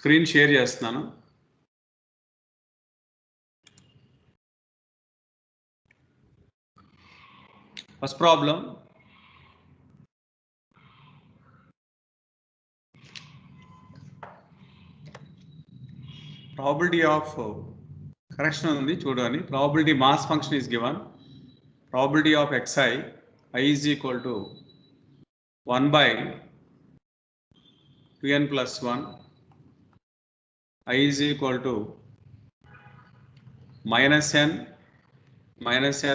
Screen share చేస్తున్నాను. First problem probability of correction ఉంది చూడండి. probability mass function is given. probability of xi I is equal to 1 by 2n plus 1. I is equal to minus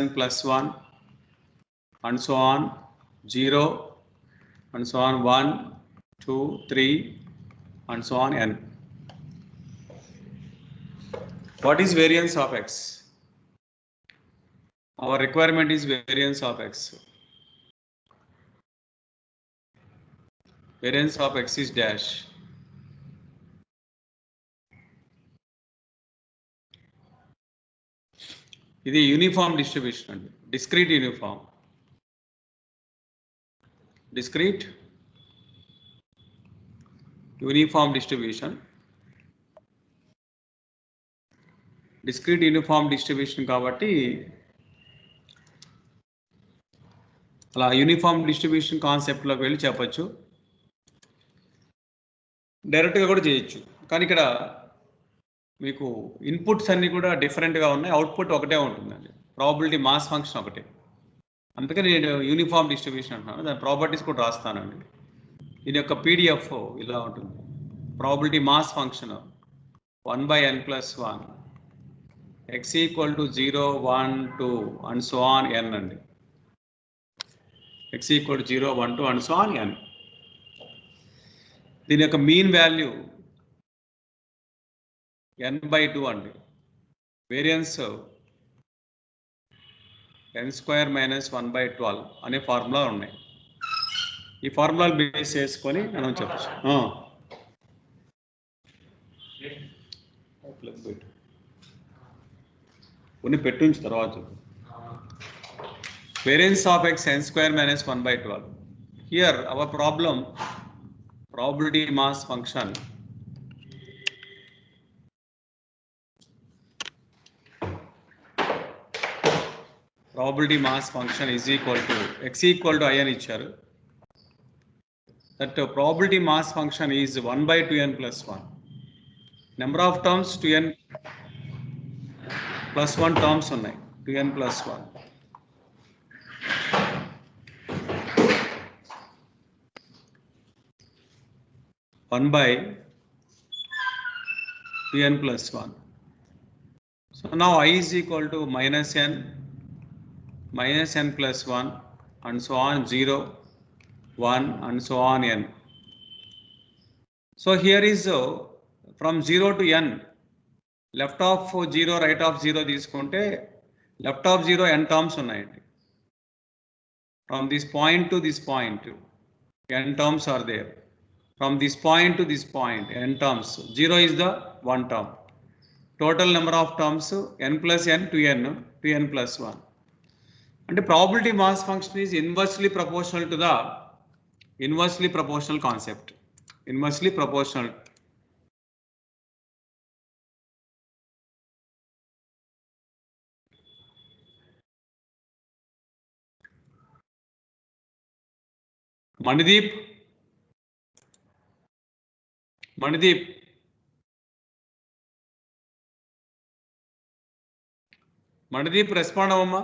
n plus 1 and so on, 0 and so on, 1, 2, 3 and so on n. What is variance of x? Our requirement is variance of x. Variance of x is dash. ఇది uniform distribution అండి, discrete uniform. Discrete uniform distribution. Discrete uniform distribution కాబట్టి అలా uniform distribution కాన్సెప్ట్లోకి వెళ్ళి చెప్పచ్చు, డైరెక్ట్గా కూడా చేయొచ్చు. కానీ ఇక్కడ మీకు ఇన్పుట్స్ అన్నీ కూడా డిఫరెంట్గా ఉన్నాయి, అవుట్పుట్ ఒకటే ఉంటుందండి. ప్రాబబిలిటీ మాస్ ఫంక్షన్ ఒకటే, అందుకని నేను యూనిఫామ్ డిస్ట్రిబ్యూషన్ అంటున్నాను. దాని ప్రాపర్టీస్ కూడా రాస్తానండి. దీని యొక్క పీడిఎఫ్ ఇలా ఉంటుంది. Probability mass function 1 by n plus 1 x equal to 0, 1, 2 and so on n అండి. x equal to 0, 1, 2 and so on n. దీని యొక్క మీన్ వాల్యూ n by 2 అండి. Variance n square minus 1 by 12 అనే ఫార్ములా ఉన్నాయి. ఈ ఫార్ములాలు base చేసుకొని మనం చెప్పచ్చు. కొన్ని పెట్టించి తర్వాత variance of x n square minus 1 by 12. Here our problem, probability mass function is equal to x equal to I అని ఇచ్చారు. That probability mass function is 1 by 2n plus 1. Number of terms 2n plus 1 terms ఉన్నాయి, 2n plus 1. One by 2n plus 1. So now I is equal to minus n plus 1 and so on, 0, 1 and so on n. So here is from 0 to n, left of 0 right of 0 తీసుకుంటే left of 0 n terms ఉన్నాయండి. From this point to this point n terms are there. From this point to this point n terms, 0 is the one term. Total number of terms n plus n to n plus 1. And the probability mass function is inversely proportional to the inversely proportional concept. Inversely proportional. Mandeep respond avamma.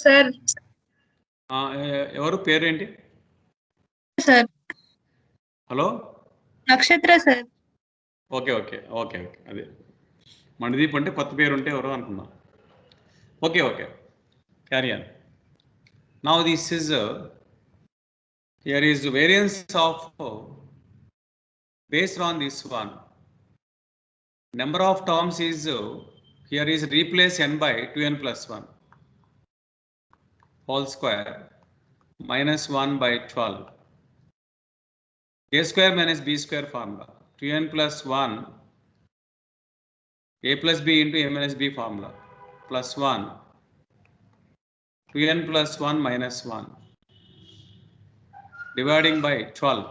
Sir ఎవరు పేరేంటి? Sir hello, నక్షత్ర sir. Okay okay okay okay అదే మణిదీప్ అంటే కొత్త పేరు ఉంటే ఎవరో అనుకున్నా. Okay okay, carry on. Now this is here is variance of based on this one. Number of terms is here is replace n by 2n plus 1 whole square minus 1 by 12. A square minus b square formula. 2n plus 1 a plus b into a minus b formula plus 1 2n plus 1 minus 1 dividing by 12.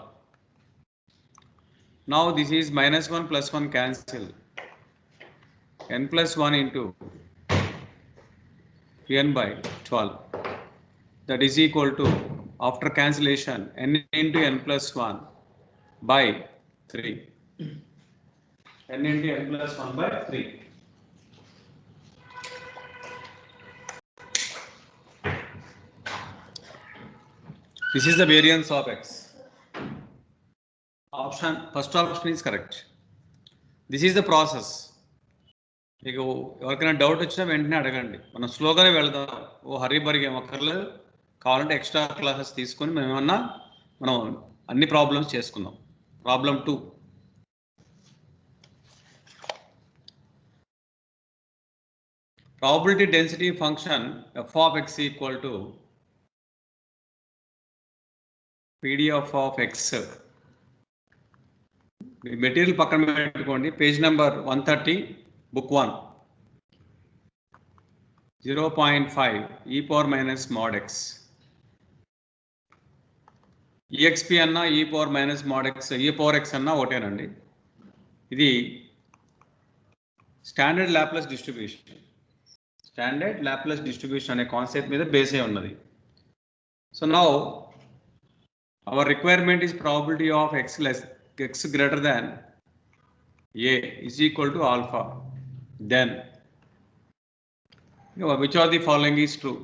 Now this is -1 plus 1 cancel. N plus 1 into n by 12. That is equal to, after cancellation, n into n plus 1 by 3. n into n plus 1 by 3. This is the variance of x. First option is correct. This is the process. మీకు ఎవరికైనా doubt వచ్చినా వెంటనే అడగండి. మనం స్లోగానే వెళ్దాం. ఓ హరీ bury ఏం అక్కర్లేదు. కావాలంటే ఎక్స్ట్రా క్లాసెస్ తీసుకొని మనం అన్ని ప్రాబ్లమ్స్ చేసుకుందాం. Problem 2. Probability density function f of x equal to PDF of x. Material పక్కన పెట్టుకోండి. Page number 130, book 1, 0.5 e power minus mod x. exp అన్నా e power minus mod x, e power x అన్నా ఒకటేనండి. ఇది standard Laplace distribution. Standard Laplace distribution అనే concept మీద base అయి ఉన్నది. So now our requirement is probability of x greater than a is equal to alpha. Then which of the following is true?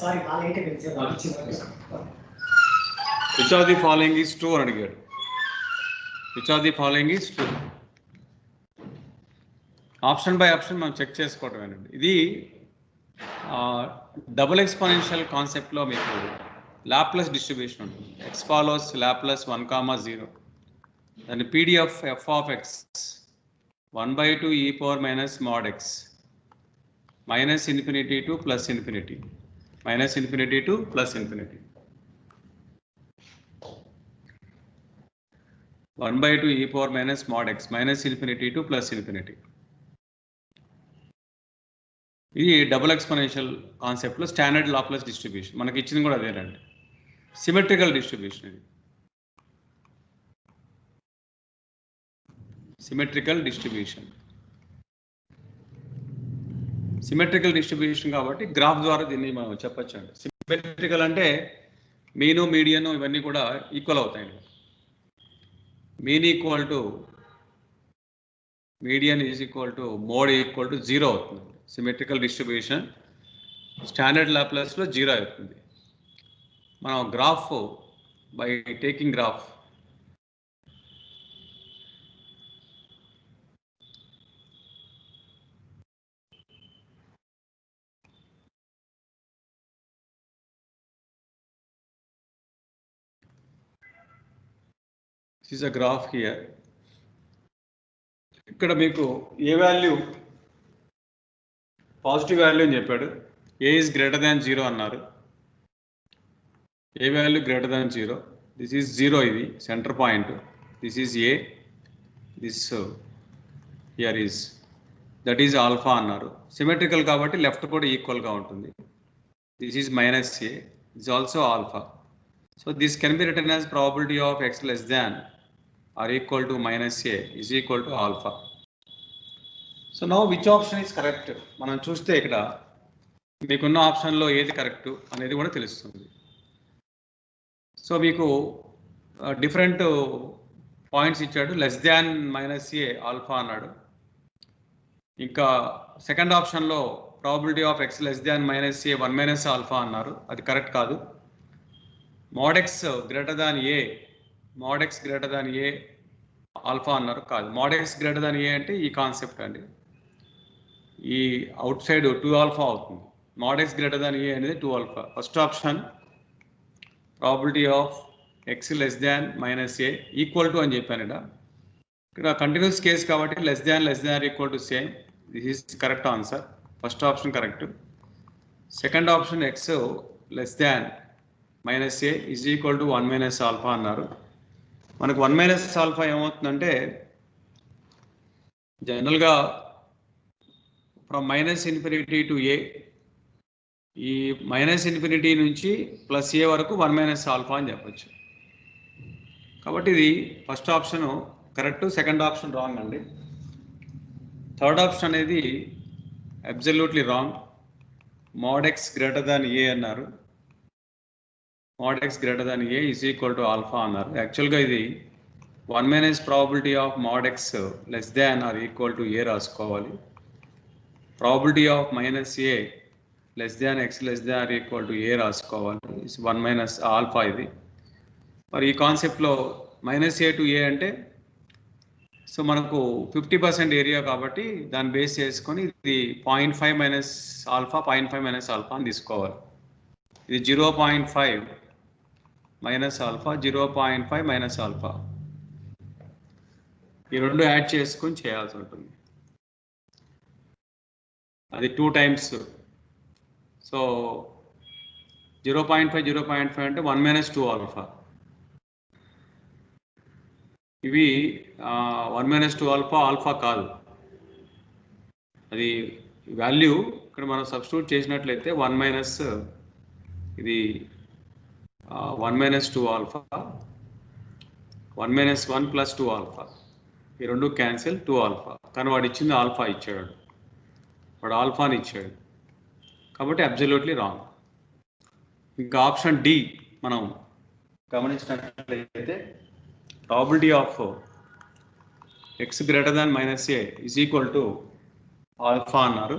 Sorry, which of the following is true అని అడిగాడు. which of the following is true? Option by option మనం check చేసుకోవటమేనండి. ఇది double exponential కాన్సెప్ట్లో మీకు Laplace distribution ఉంటుంది. x follows Laplace 1, 0. దాని PDF f of x 1/2 e power minus mod x minus infinity to plus infinity, minus infinity to plus infinity. 1/2 e power minus mod x minus infinity to plus infinity. ఇది double exponential కాన్సెప్ట్లో standard Laplace distribution. మనకి ఇచ్చింది కూడా అదేనండి. Symmetrical distribution. ఇది symmetrical distribution. Symmetrical distribution కాబట్టి graph ద్వారా దీన్ని మనం చెప్పొచ్చండి. సిమెట్రికల్ అంటే మీను, మీడియన్ ఇవన్నీ కూడా ఈక్వల్ అవుతాయండి. Mean equal to median is equal to mode equal to 0 అవుతుంది. సిమెట్రికల్ డిస్ట్రిబ్యూషన్ స్టాండర్డ్ లాప్లాస్లో 0 అవుతుంది. మనం graph by taking graph this is a graph here. ఇక్కడ మీకు ఏ వాల్యూ పాజిటివ్ వాల్యూ అని చెప్పాడు. ఏ ఈజ్ గ్రేటర్ దాన్ 0 అన్నారు. A value greater than 0. This is 0. ఇది centre point. This is a. This here is that is alpha అన్నారు. Symmetrical కాబట్టి left కూడా ఈక్వల్గా ఉంటుంది. This is minus a. This also alpha. So this can be written as probability of x less than or equal to minus a is equal to alpha. So now which option is correct? మనం చూస్తే ఇక్కడ మీకున్న ఆప్షన్లో ఏది correct అనేది కూడా తెలుస్తుంది. So మీకు డిఫరెంట్ పాయింట్స్ ఇచ్చాడు. లెస్ దాన్ మైనస్ ఏ ఆల్ఫా అన్నాడు. ఇంకా సెకండ్ ఆప్షన్లో probability of x less than minus a 1 minus alpha అన్నారు. అది కరెక్ట్ కాదు. mod x greater than a, mod x greater than a alpha అన్నారు. కాదు. mod x greater than a అంటే ఈ కాన్సెప్ట్ అండి. ఈ అవుట్ సైడ్ 2 ఆల్ఫా అవుతుంది. mod x greater than a అనేది 2 alpha. First option probability of x less than minus a equal to అని చెప్పాను. ఇక్కడ కంటిన్యూస్ కేస్ కాబట్టి less than or equal to same. This is correct answer. First option correct. Second option x less than minus a is equal to 1 minus alpha అన్నారు. మనకు 1 minus alpha ఏమవుతుందంటే జనరల్గా from minus infinity to ఏ ఈ -∞ నుంచి +a వరకు 1 - alpha అని చెప్పొచ్చు. కాబట్టి ఇది first option correct, second option wrong అండి. థర్డ్ ఆప్షన్ అనేది absolutely wrong. mod x greater than a అన్నారు. mod x greater than a is equal to alpha అన్నారు. యాక్చువల్గా ఇది 1 - probability of mod x less than or equal to a రాసుకోవాలి. Probability of -a less than x less than or equal to a రాసుకోవాలి. 1 - alpha ఇది. మరి ఈ కాన్సెప్ట్లో -a to a అంటే సో మనకు 50% ఏరియా కాబట్టి దాన్ని బేస్ చేసుకొని ఇది 0.5 - ఆల్ఫా 0.5 - ఆల్ఫా అని తీసుకోవాలి. ఇది 0.5 - ఆల్ఫా 0.5 - ఆల్ఫా. ఈ రెండు యాడ్ చేసుకొని చేయాల్సి ఉంటుంది. అది 2 times. సో 0.5 0.5 అంటే 1 - 2 ఆల్ఫా. ఇవి 1 - 2 ఆల్ఫా ఆల్ఫా కాదు. అది వాల్యూ ఇక్కడ మనం సబ్స్టిట్యూట్ చేసినట్లయితే 1 - ఇది 1 - 2 ఆల్ఫా 1 - 1 + 2 ఆల్ఫా. ఈ రెండు క్యాన్సిల్ 2 ఆల్ఫా. కానీ వాడు ఇచ్చింది ఆల్ఫా ఇచ్చాడు, వాడు ఆల్ఫాని ఇచ్చాడు కాబట్టి అబ్సల్యూట్లీ రాంగ్. ఇంకా ఆప్షన్ డి మనం గమనించినట్లయితే probability of x greater than -a is equal to alpha అన్నారు.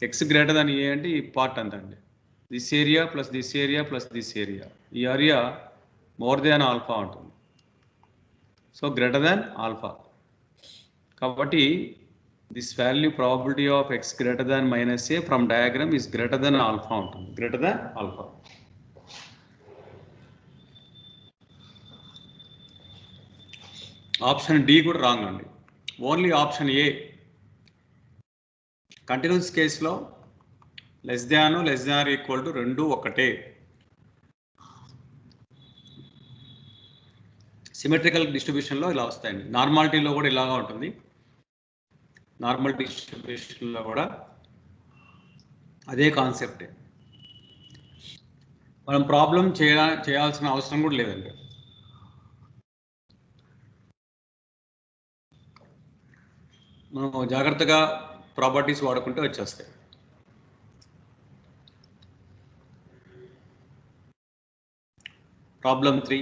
x greater than a అంటే ఈ పార్ట్ అంతండి. This area plus this area plus this area, ఈ ఏరియా మోర్ దాన్ ఆల్ఫా ఉంటుంది. So greater than alpha కాబట్టి this value probability of x greater than -a from diagram is greater than alpha ఉంటుంది. Greater than alpha. Option D కూడా wrong అండి. Only option A. Continuous కేసులో less than equal to రెండు ఒకటే. Symmetrical డిస్ట్రిబ్యూషన్లో ఇలా వస్తాయండి. నార్మాలిటీలో కూడా ఇలాగా ఉంటుంది. నార్మల్ డిస్ట్రిబ్యూషన్లో కూడా అదే కాన్సెప్టే. మనం ప్రాబ్లం చేయాల్సిన అవసరం కూడా లేదండి. మనం జాగ్రత్తగా ప్రాపర్టీస్ వాడుకుంటే వచ్చేస్తాయి. Problem 3.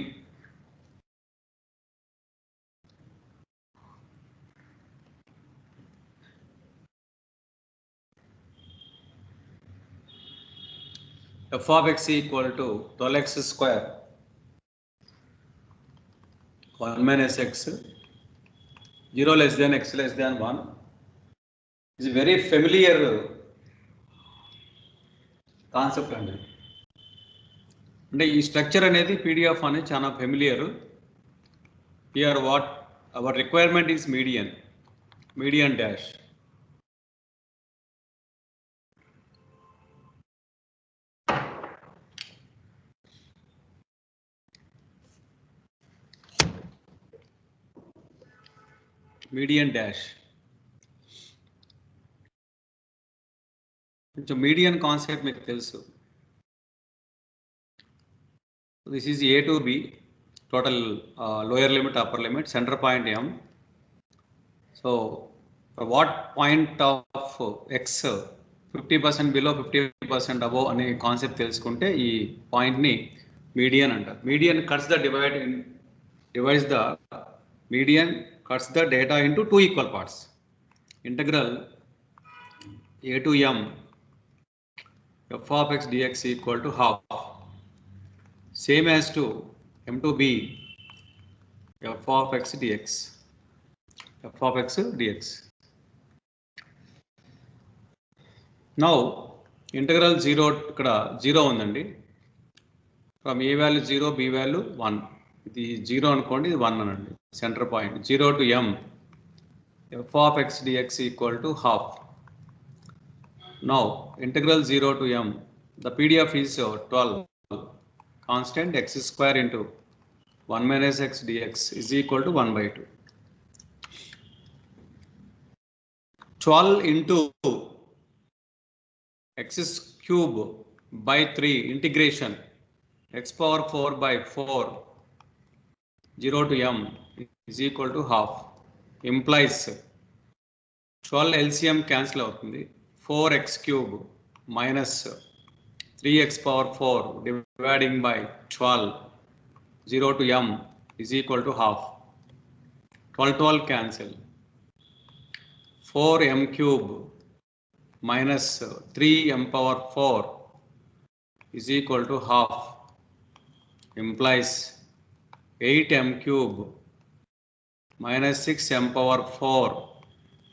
f of x equal to 12x square 1 - x 0 less than x less than 1 is a very familiar concept అండి. అంటే ఈ స్ట్రక్చర్ అనేది పీడిఎఫ్ అనేది చాలా familiar. Here what hour requirement is median dash. Median dash కొంచెం median concept మీకు తెలుసు. This is A to B, total lower limit upper limit, center point M. So for what point of x 50% below 50% above అనే concept తెలుసుకుంటే ఈ పాయింట్ని median అంటారు. Median cuts the divides the median cuts the data into 2 equal parts. Integral a to m f of x dx equal to half, same as to m to b f of x dx. f of x dx. Now integral 0 ఇక్కడ 0 ఉందండి. From a value 0 b value 1. ఇది 0 అనుకోండి, ఇది 1 అనండి. Centre point 0 to m f of x dx equal to half. Now integral 0 to m, the PDF is 12. Constant x square into 1 minus x dx is equal to 1/2. 12 into x cube by 3 integration x power 4 by 4 0 to m is equal to half implies 12 LCM cancel అవుతుంది 4x cube minus 3x power 4 dividing by 12 0 to m is equal to half 12 cancel 4m cube minus 3m power 4 is equal to half implies 8m cube minus 6m power 4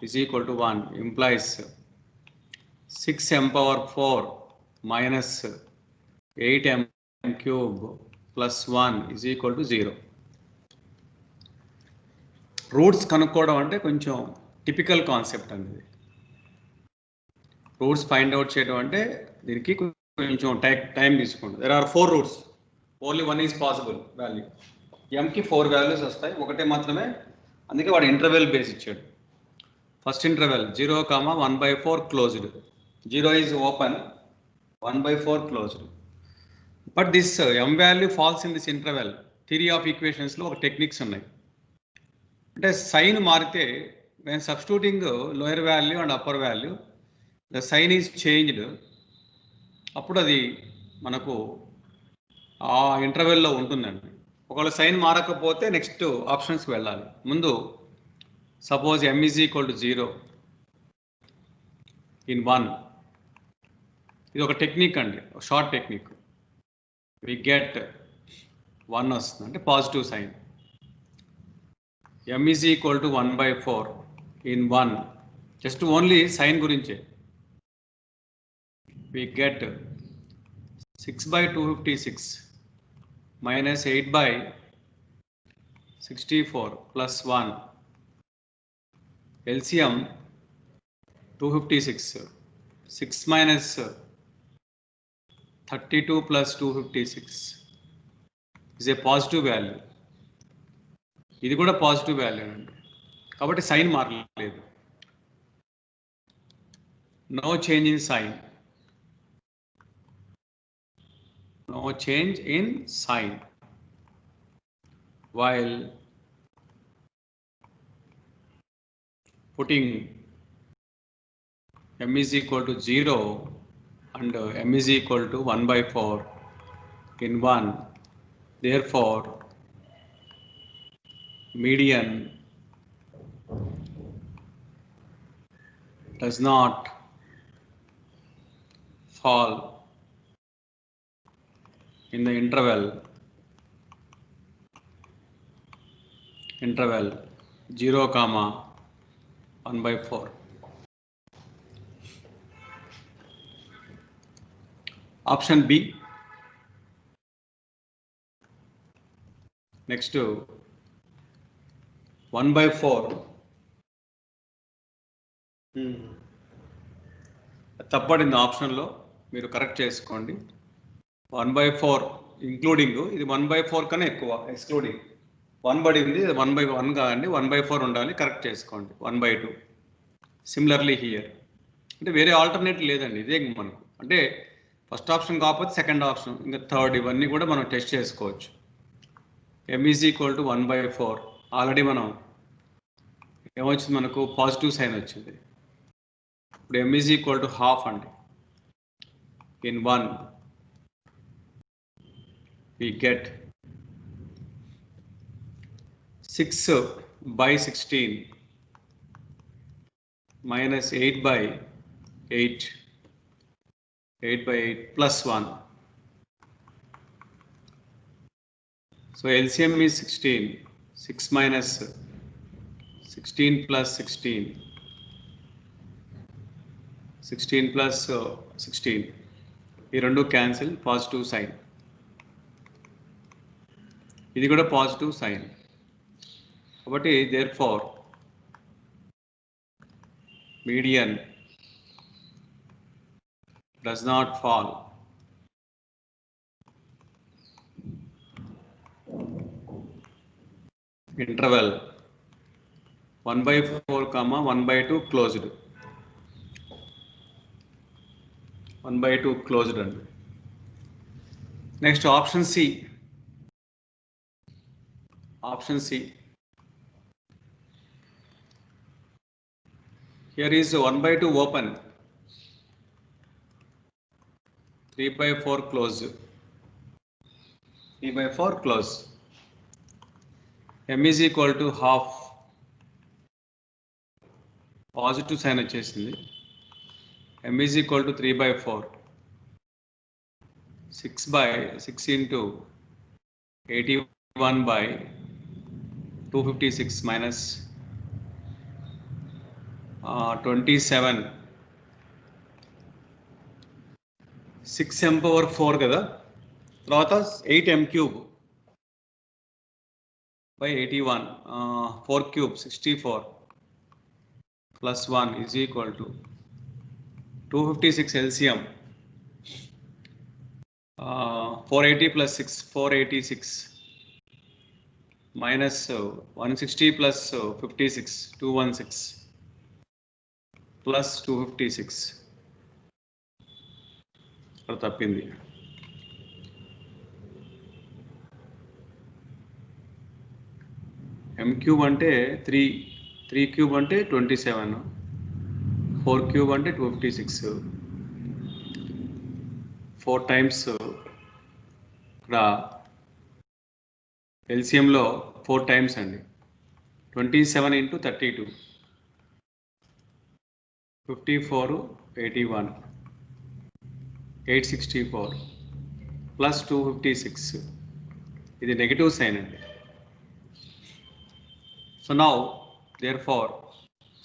is equal to 1 implies 6m power 4 minus 8m cube plus 1 is equal to 0. Roots కనుక్కోవడం అంటే కొంచెం typical concept అనేది. Roots find out చేయడం అంటే దీనికి కొంచెం time తీసుకోండి. There are 4 roots, only 1 is possible value. ఎంకి 4 వాల్యూస్ వస్తాయి, ఒకటే మాత్రమే, అందుకే వాడు ఇంటర్వెల్ బేస్ ఇచ్చాడు. First interval 0, 1/4 closed, 0 is open, 1/4 closed. But this m value falls in this interval. Theory of ఈక్వేషన్స్లో ఒక టెక్నిక్స్ ఉన్నాయి. అంటే సైన్ మారితే when substituting lower value and upper value the sign is changed, అప్పుడు అది మనకు ఆ ఇంటర్వెల్లో ఉంటుందండి. ఒకవేళ సైన్ మారకపోతే నెక్స్ట్ ఆప్షన్స్కి వెళ్ళాలి. ముందు suppose m is equal to 0 in 1, ఇది ఒక టెక్నిక్ అండి, షార్ట్ టెక్నిక్. వి గెట్ 1 వస్తుంది అంటే positive sign. m is equal to 1/4 in 1, just only sign గురించే. we get 6/256 minus 8/64 plus 1 LCM 256, 6 minus 32 plus 256 is a positive value. ఇది కూడా positive value అండి, కాబట్టి సైన్ మారలేదు. No change in sign, no change in sign while putting m is equal to 0 and m is equal to 1/4 in 1. Therefore median does not fall in the interval 0, 1/4. Option B. Next, 1/4 తప్పడింది ఆప్షన్లో, మీరు correct చేసుకోండి. 1/4 including, ఇది 1/4 కన్నా ఎక్కువ, excluding 1 పడింది, 1/1 కాదండి, 1/4 ఉండాలి, correct చేసుకోండి. 1/2. సిమిలర్లీ హియర్, అంటే వేరే ఆల్టర్నేట్ లేదండి, ఇదే మనకు. అంటే ఫస్ట్ ఆప్షన్ కాకపోతే సెకండ్ ఆప్షన్, ఇంకా థర్డ్, ఇవన్నీ కూడా మనం టెస్ట్ చేసుకోవచ్చు. m is equal to 1/4, already మనం ఏమొచ్చింది, మనకు పాజిటివ్ సైన్ వచ్చింది. ఇప్పుడు m is equal to half అండి. in 1 we get 6/16 minus 8/8 plus 1. So LCM is 16. 6 minus 16 plus 16. 16 plus 16. ఈ రెండు క్యాన్సిల్, పాజిటివ్ సైన్. ఇది కూడా పాజిటివ్ సైన్. కాబట్టి therefore median does not fall interval 1/4, 1/2 closed. 1/2 closed అండి. Next option C. Option C. Here is 1/2 open. 3/4 close. 3/4 close. M is equal to half. Positive sign వచ్చేసింది. M is equal to 3/4. 6 into 81 by 256 minus 27. 6m power 4 కదా, తర్వాత 8m cube by 81, 4 cube 64 plus 1 is equal to 256 LCM, 480 plus 6, 486 minus 160 plus 56, 216 plus 256. తప్పింది. M cube అంటే 3 cube అంటే 27, 4 cube అంటే 256, 4 times ఇక్కడ LCMలో 4 times అండి. 27 into 32, 54, 81, 864 plus 256. ఇది నెగటివ్ సైన్ అండి. So now therefore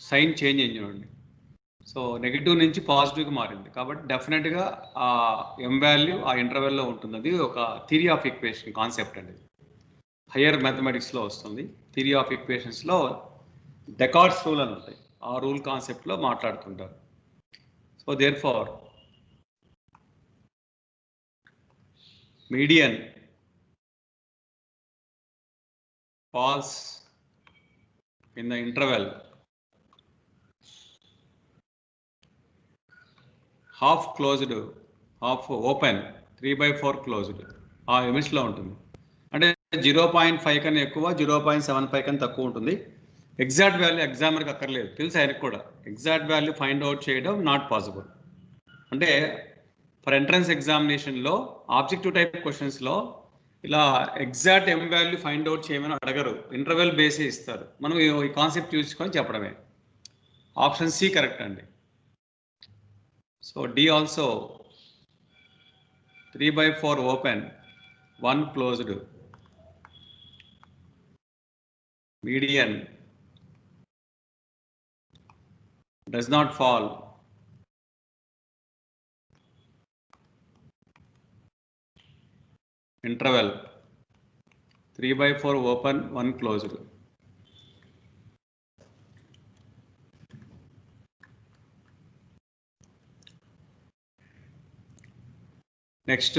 sign change అయింది చూడండి. సో నెగిటివ్ నుంచి పాజిటివ్కి మారింది కాబట్టి డెఫినెట్గా ఆ ఎం వాల్యూ ఆ ఇంటర్వెల్లో ఉంటుంది. అది ఒక థియరీ ఆఫ్ ఈక్వేషన్ కాన్సెప్ట్ అండి. హయ్యర్ మ్యాథమెటిక్స్లో వస్తుంది. థియరీ ఆఫ్ ఈక్వేషన్స్లో డెకార్డ్స్ రూల్ అని ఉంటాయి. ఆ రూల్ కాన్సెప్ట్లో మాట్లాడుతుంటారు. So therefore median falls in the interval half closed, half open, 3/4 closed. ఆ లిమిట్స్లో ఉంటుంది. అంటే 0.5 కన్నా ఎక్కువ, 0.75 కన్నా తక్కువ ఉంటుంది. ఎగ్జాక్ట్ వాల్యూ ఎగ్జామినర్కి అక్కర్లేదు, తెలుసు ఆయనకు కూడా. ఎగ్జాక్ట్ వాల్యూ ఫైండ్ అవుట్ చేయడం నాట్ పాసిబుల్. అంటే ఫర్ ఎంట్రన్స్ ఎగ్జామినేషన్లో ఆబ్జెక్టివ్ టైప్ క్వశ్చన్స్లో ఇలా ఎగ్జాక్ట్ ఎం వాల్యూ ఫైండ్ అవుట్ చేయమని అడగరు, ఇంటర్వెల్ బేసే ఇస్తారు. మనం ఈ కాన్సెప్ట్ చూసుకొని చెప్పడమే. ఆప్షన్ సి కరెక్ట్ అండి. So D also 3/4 open, 1 closed, median does not fall, interval 3/4 open, 1 closed. Next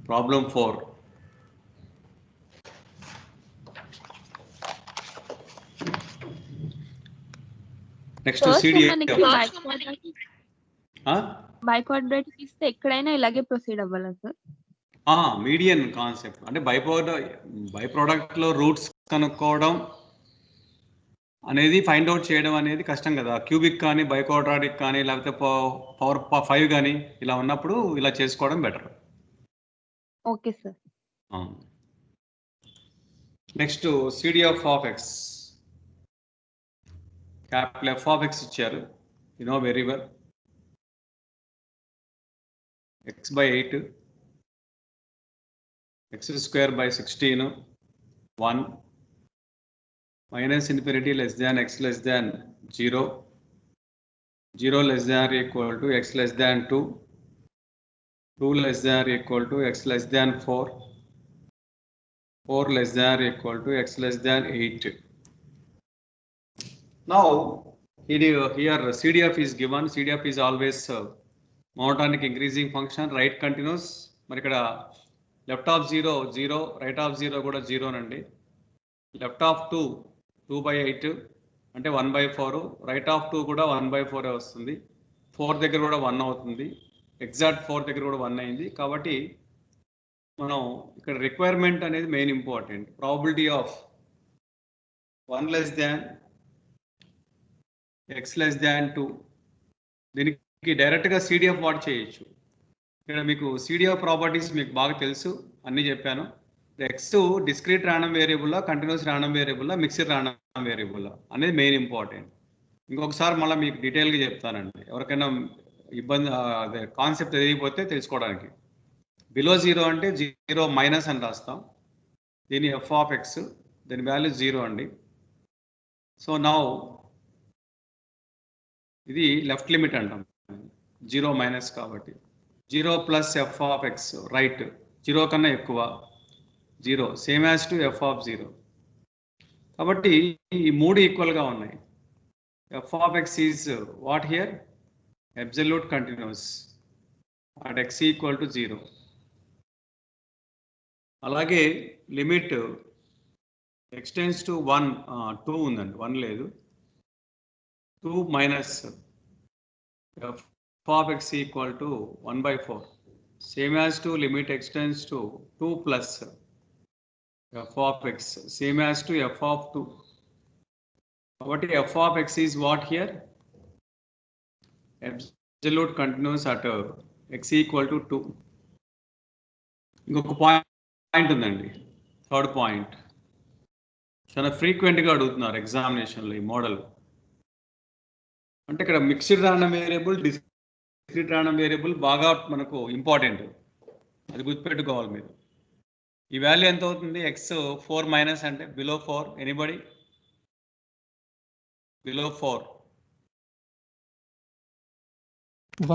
problem 4. Next to CD. By quadratic ఇస్తే ఎక్కడైనా ఇలాగే ప్రొసీడ్ అవ్వాలా సార్? మీడియన్ కాన్సెప్ట్ అంటే బై ప్రోడక్ట్లో రూట్స్ కనుక్కోవడం అనేది ఫైండ్ అవుట్ చేయడం అనేది కష్టం కదా. క్యూబిక్ కానీ బై క్వాడ్రాటిక్ కానీ లేకపోతే పవర్ 5 కానీ ఇలా ఉన్నప్పుడు ఇలా చేసుకోవడం better. Okay sir. Next CDF of x. Capital F of x ఇచ్చారు, you know very well. x/8, x² by 16, 1, minus infinity less than x less than 0, 0 less than or equal to x less than 2, 2 less than or equal to x less than 4, 4 less than or equal to x less than 8. Now here CDF is given. CDF is always monotonic increasing function, right continuous. మరి ఇక్కడ left of 0 0, right of 0 కూడా 0 నండి. left of 2 2/8 అంటే 1/4, right of 2 కూడా 1/4 వస్తుంది. 4 దగ్గర కూడా 1 అవుతుంది. ఎగ్జాక్ట్ 4 దగ్గర కూడా 1 అయింది. కాబట్టి మనం ఇక్కడ రిక్వైర్మెంట్ అనేది main important. Probability of 1 less than x less than 2. దీనికి డైరెక్ట్గా సిడిఎఫ్ వాట్ చేయొచ్చు. ఇక్కడ మీకు సిడిఎఫ్ ప్రాపర్టీస్ మీకు బాగా తెలుసు, అన్నీ చెప్పాను. ఎక్స్ డిస్క్రీట్ రాండమ్ వేరియబుల్లా, కంటిన్యూస్ రాండమ్ వేరియబుల్లా, మిక్స్డ్ రాండమ్ వేరియబుల్లా అనేది మెయిన్ ఇంపార్టెంట్. ఇంకొకసారి మళ్ళీ మీకు డీటెయిల్గా చెప్తానండి, ఎవరికైనా ఇబ్బంది అదే కాన్సెప్ట్ తెలియకపోతే తెలుసుకోవడానికి. బిలో 0 అంటే 0 మైనస్ అని రాస్తాం. దీని ఎఫ్ ఆఫ్ ఎక్స్, దీని వాల్యూ 0 అండి. సో నౌ ఇది లెఫ్ట్ లిమిట్ అంటాం, 0 మైనస్ కాబట్టి. 0 plus f of X right, 0 కన్నా ఎక్కువ 0, same as to f of 0. కాబట్టి ఈ 3 ఈక్వల్గా ఉన్నాయి. F of x is what here? Absolute continuous at x equal to 0. అలాగే లిమిట్ ఎక్స్టెండ్స్ టు 1, 2 ఉందండి, 1 లేదు. 2 minus f of x equal to 1/4, same as to limit extends to 2 plus f of x, same as to f of 2. కాబట్టి f of x is what here? Absolute continuous at x equal to 2. ఇంకొక point ఉందండి, third point. చాలా ఫ్రీక్వెంట్గా అడుగుతున్నారు ఎగ్జామినేషన్లో ఈ model. అంటే ఇక్కడ mixed random variable, discrete random variable బాగా మనకు ఇంపార్టెంట్, అది గుర్తుపెట్టుకోవాలి మీరు. ఈ వాల్యూ ఎంత అవుతుంది? ఎక్స్ 4 మైనస్ అంటే below 4, anybody? Below 4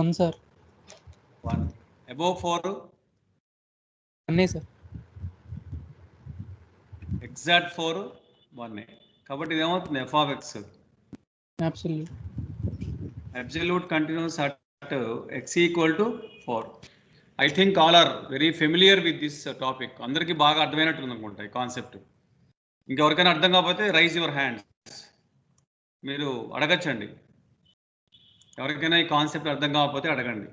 1 sir. 1, above 4 1 sir. Exact 4 1. కాబట్టి ఇది ఏమవుతుంది? F of x absolute continuous at x equal to 4. I think all are very familiar with this topic. అందరికీ బాగా అర్థమైనట్టు అనుకుంటా ఈ కాన్సెప్ట్. ఇంకెవరికైనా అర్థం కాకపోతే రైజ్ యువర్ హ్యాండ్స్, మీరు అడగచ్చండి. ఎవరికైనా ఈ కాన్సెప్ట్ అర్థం కాకపోతే అడగండి.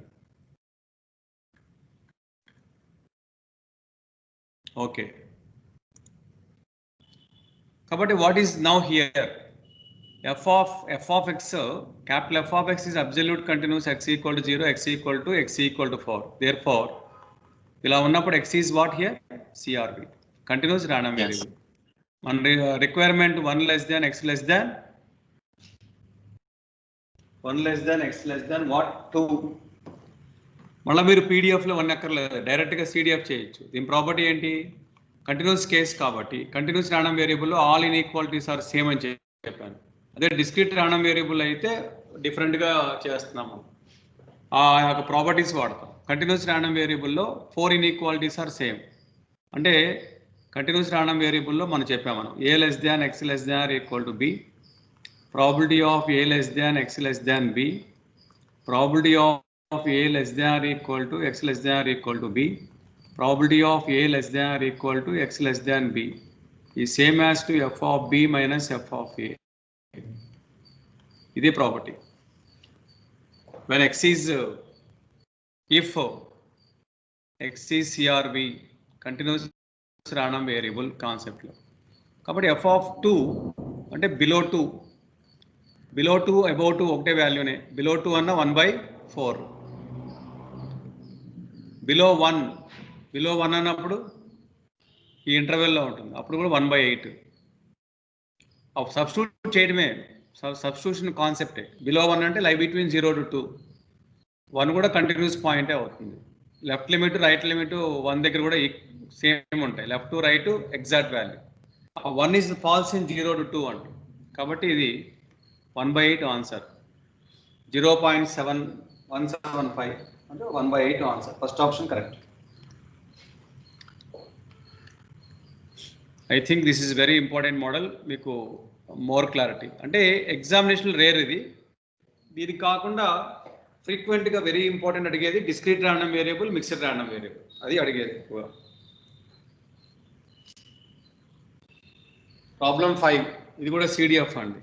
ఓకే, కాబట్టి what is now here? F of x, capital f of x is absolute continuous x equal to 0, x equal to 4. Therefore ఇలా ఉన్నప్పుడు x is what here? CRB, continuous random variable. మన requirement 1 less than x less than 1 less than x less than what? 2. మళ్ళీ మీరు పీడిఎఫ్లో 1 అక్కర్లేదు, డైరెక్ట్గా CDF చేయొచ్చు. దీని property ఏంటి? కంటిన్యూస్ కేస్ కాబట్టి కంటిన్యూస్ రాండమ్ వేరియబుల్లో ఆల్ ఇన్ఈక్వాలిటీస్ ఆర్ సేమ్ అని చెప్పాను. అదే డిస్క్రీట్ రాండమ్ వేరియబుల్ అయితే డిఫరెంట్గా చేస్తున్నాము, ఆ యొక్క ప్రాపర్టీస్ వాడతాం. కంటిన్యూస్ రాండమ్ వేరియబుల్లో 4 ఇన్ఈక్వాలిటీస్ ఆర్ సేమ్. అంటే కంటిన్యూస్ రాండమ్ వేరియబుల్లో మనం చెప్పాము, మనం a less than x less than or equal to b, probability of a less than x less than b, probability of a less than or equal to x less than or equal to b, probability of a less than or equal to x less than b is same as to f of b minus f of a. This is property. When x is if x is CRV, continuous random variable concept lo. Kabatti f of 2 ante below 2, above 2 okte value ne. Below 2 anna 1/4, below 1 అన్నప్పుడు ఈ ఇంటర్వెల్లో ఉంటుంది, అప్పుడు కూడా 1/8. Substitute చేయడమే substitution కాన్సెప్టే. Below 1 అంటే లై between 0 to 2, 1 కూడా కంటిన్యూస్ పాయింటే అవుతుంది. లెఫ్ట్ లిమిట్ రైట్ లిమిట్ 1 దగ్గర కూడా సేమ్ ఉంటాయి, left to right exact value. 1 is false in 0 to 2 అంట. కాబట్టి ఇది 1/8 ఆన్సర్. 0.7175 అంటే 1/8 answer. First option correct. I think this is very important model. మీకు మోర్ క్లారిటీ అంటే ఎగ్జామినేషన్ రేర్ ఇది. దీనికి కాకుండా ఫ్రీక్వెంట్గా వెరీ ఇంపార్టెంట్ అడిగేది discrete random variable, mixed random variable, అది అడిగేది ఎక్కువ. ప్రాబ్లం 5 ఇది కూడా సిడిఎఫ్ అండి.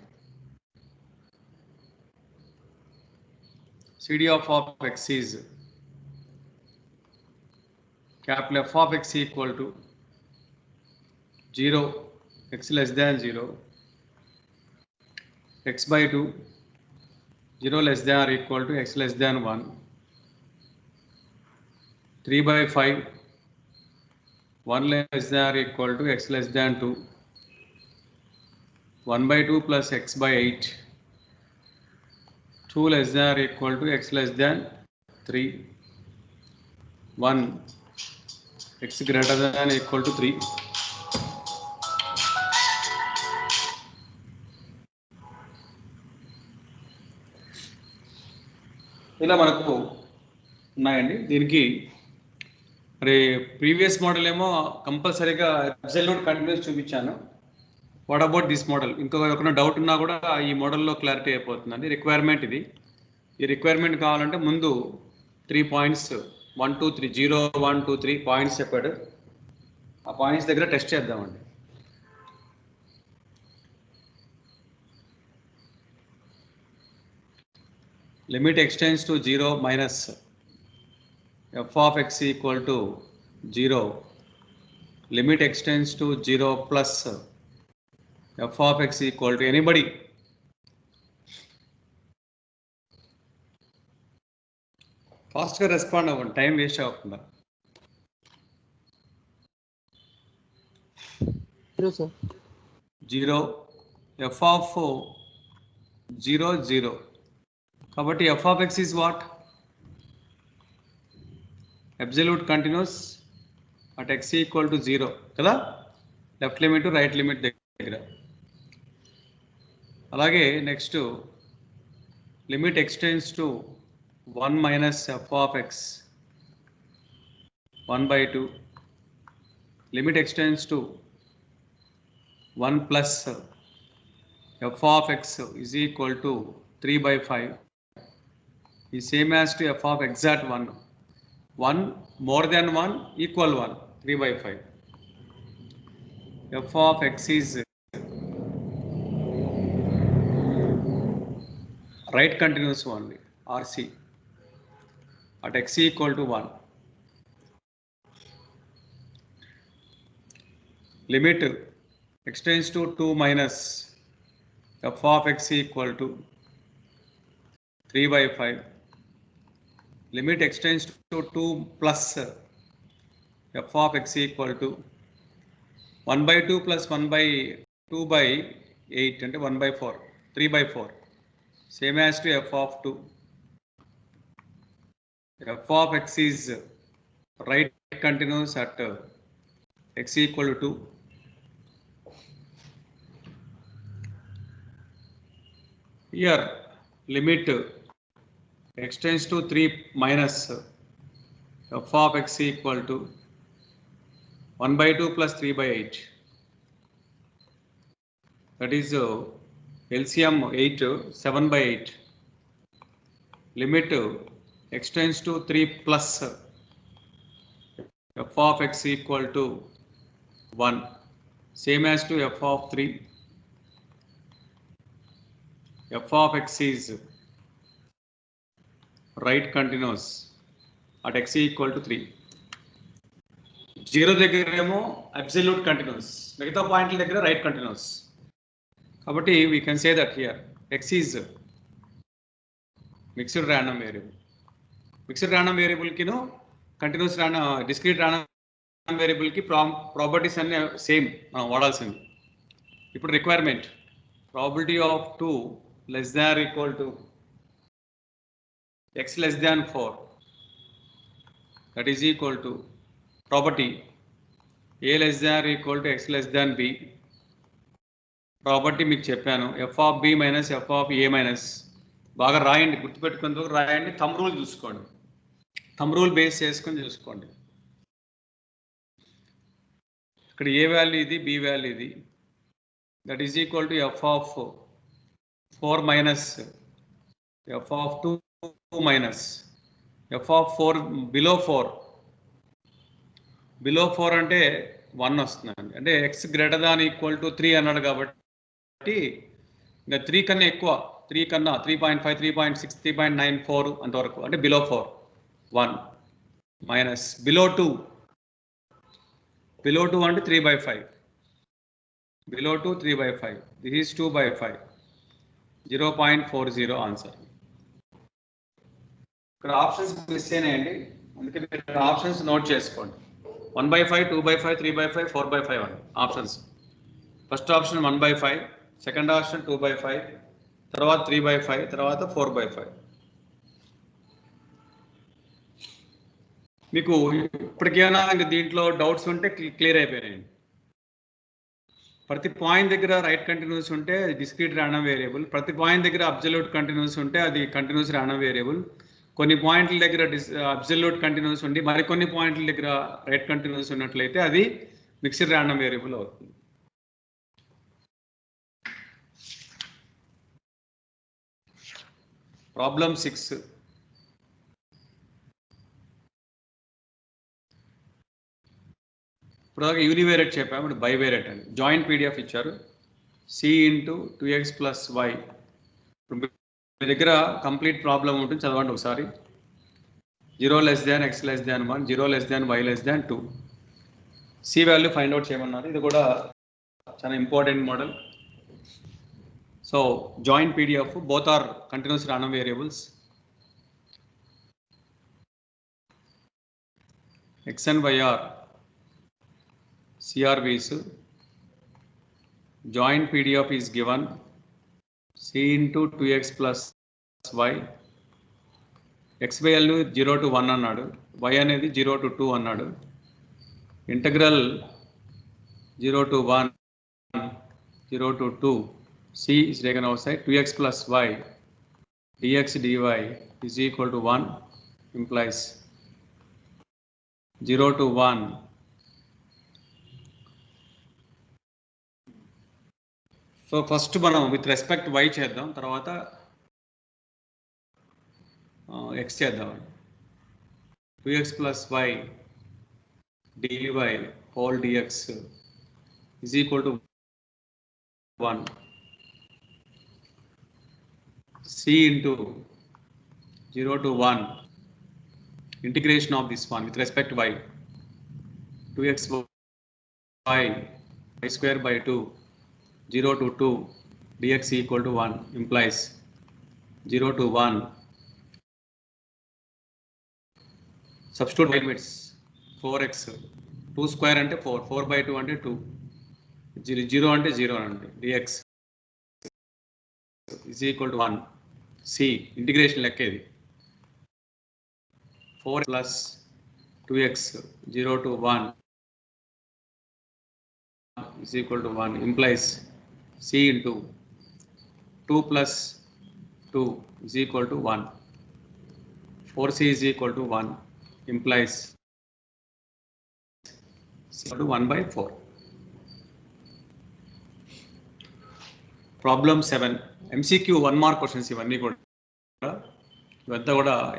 CDF of x is capital F of x equal to 0, x less than 0, x by 2, 0 less than or equal to x less than 1, 3 by 5, 1 less than or equal to x less than 2, 1 by 2 plus x by 8, 2 less than or equal to x less than 3, 1 x greater than or equal to 3. ఇలా మనకు ఉన్నాయండి. దీనికి మరి previous model ఏమో కంపల్సరీగా absolute continuous చూపించాను. What about this model? ఇంకొక doubt ఉన్నా కూడా ఈ మోడల్లో క్లారిటీ అయిపోతుందండి. రిక్వైర్మెంట్ ఇది. ఈ రిక్వైర్మెంట్ కావాలంటే ముందు 3 పాయింట్స్ 1 2 3 0 1 2 3 పాయింట్స్ చెప్పాడు. ఆ పాయింట్స్ దగ్గర టెస్ట్ చేద్దామండి. Limit extends to 0 minus f of x equal to 0. Limit extends to 0 plus f of x equal to anybody. ఫాస్ట్గా రెస్పాండ్ అవ్వండి, టైం వేస్ట్ అవ్వకుండా. 0 sir. 0 f of 0 0. కాబట్టి f of x is what? Absolute continuous at x equal to 0 కదా, left limit right limit దగ్గర. అలాగే next limit extends to 1 minus f of x 1 by 2. Limit extends to 1 plus f of x is equal to 3 by 5 is same as to f of exact 1. 1 more than 1 equal 1, 3 by 5. F of x is right continuous only, RC, at x equal to 1. Limit extends to 2 minus f of x equal to 3 by 5. Limit extends to 2 plus f of x equal to 1 by 2 plus 1 by 2 by 8 and 1 by 4, 3 by 4, same as to f of 2. F of x is right continuous at x equal to 2. Here limit extends to 3 minus f of x equal to 1 by 2 plus 3 by 8. That is LCM 8, 7 by 8. Limit extends to 3 plus f of x equal to 1, same as to f of 3. F of x is right continuous at x equal to 3. 0 దగ్గరేమో absolute continuous, మిగతా పాయింట్ల దగ్గర right continuous. కాబట్టి we can say that here x is mixed random variable. Mixed random వేరియబుల్కిను continuous discrete random వేరియబుల్కి properties అన్నీ same మనం వాడాల్సింది. ఇప్పుడు requirement probability of 2 less than or equal to x less than 4, that is equal to property a less than or equal to x less than b. Property మీకు చెప్పాను, f of b minus f of a minus. బాగా రాయండి, గుర్తుపెట్టుకునేందుకు రాయండి. Thumb rule చూసుకోండి, thumb rule base చేసుకొని చూసుకోండి. ఇక్కడ ఏ value ఇది, బి వాల్యూ ఇది. That is equal to f of 4 minus f of 2 minus f of 4 below 4. Below 4 అంటే 1 వస్తుందండి. అంటే x greater than equal to 3 అన్నాడు కాబట్టి ఇంకా 3 కన్నా ఎక్కువ, 3 కన్నా 3.5, 3.6, 3.94 అంతవరకు అంటే బిలో 4 1 మైనస్ బిలో 2 Below 2 అంటే 3/5. Below 2 3/5. This is 2/5. 0.40 ఆన్సర్. ఇక్కడ ఆప్షన్స్ మిస్ అయినాయండి, అందుకే మీరు ఆప్షన్స్ నోట్ చేసుకోండి. 1/5, 2/5, 3/5, 4/5 అండి options. First option 1/5, second option 2/5, తర్వాత 3/5, తర్వాత 4/5. మీకు ఇప్పటికేమైనా దీంట్లో డౌట్స్ ఉంటే క్లియర్ అయిపోయినాయండి. ప్రతి పాయింట్ దగ్గర రైట్ కంటిన్యూస్ ఉంటే డిస్క్రీట్ రాండమ్ వేరియబుల్, ప్రతి పాయింట్ దగ్గర అబ్జల్యూట్ కంటిన్యూస్ ఉంటే అది కంటిన్యూస్ రాండమ్ వేరియబుల్, కొన్ని పాయింట్ల దగ్గర అబ్జల్యూట్ కంటిన్యూస్ ఉండి మరికొన్ని పాయింట్ల దగ్గర రైట్ కంటిన్యూస్ ఉన్నట్లయితే అది మిక్స్డ్ రాండమ్ వేరియబుల్ అవుతుంది. ప్రాబ్లం 6. ఇప్పుడు యూనివేరియట్ చెప్పాము, ఇప్పుడు బైవేరియట్ అండి. జాయింట్ పీడిఎఫ్ ఇచ్చారు, c into 2x plus y. మీ దగ్గర కంప్లీట్ ప్రాబ్లం ఉంటుంది, చదవండి ఒకసారి. 0 less than x less than 1, 0 less than y less than 2. c value find out చేయమన్నారు. ఇది కూడా చాలా important model. So joint PDF, both are continuous random variables. x and y are CRVs. Joint PDF is given, c into 2x plus y. x value 0 to 1 అన్నాడు, y అనేది 0 to 2 అన్నాడు. Integral 0 to 1, 0 to 2, c is taken outside. 2x plus y dx dy is equal to 1 implies 0 to 1. So first మనం with respect y చేద్దాం, తర్వాత x చేద్దాం. 2x plus y dy whole dx is equal to 1. c into 0 to 1 integration of this one with respect to y. 2x y square by 2, 0 to 2 dx equal to 1 implies 0 to 1. Substitute limits 4x, 2 square అంటే 4, 4 by 2 అంటే 2, 0 అంటే 0 అండి. dx is equal to 1. c integration లెక్కేది. 4 plus 2x 0 to 1 is equal to 1 implies c into 2 plus 2 is equal to 1. 4c is equal to 1 implies c equal to 1 by 4. Problem 7. MCQ 1 mark questions ఇవన్నీ కూడా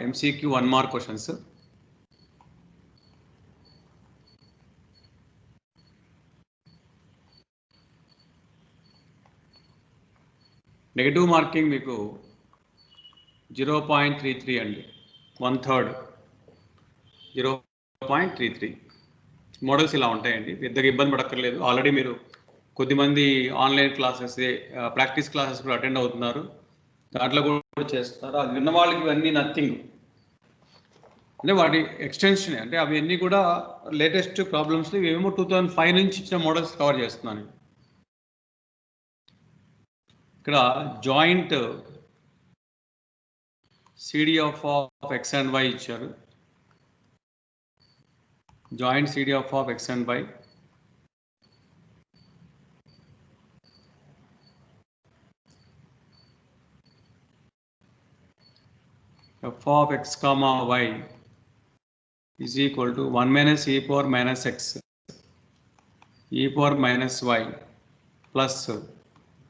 MCQ 1 mark questions. Negative marking మీకు 0.33 అండి, 1/3, 0.33. Models ఇలా ఉంటాయండి, పెద్దగా ఇబ్బంది పడక్కర్లేదు. Already మీరు కొద్దిమంది ఆన్లైన్ క్లాసెస్, ప్రాక్టీస్ క్లాసెస్ కూడా అటెండ్ అవుతున్నారు, దాంట్లో కూడా చేస్తున్నారు. అది విన్న వాళ్ళకి ఇవన్నీ నథింగ్, అంటే వాటి ఎక్స్టెన్షన్, అంటే అవన్నీ కూడా లేటెస్ట్ ప్రాబ్లమ్స్లో ఇవేమో 2005 నుంచి ఇచ్చిన మోడల్స్ కవర్ చేస్తున్నాను. ఇక్కడ joint CD of x and y ఇచ్చారు. Joint CD of x and y f of x comma y is equal to 1 minus e power minus x e power minus y plus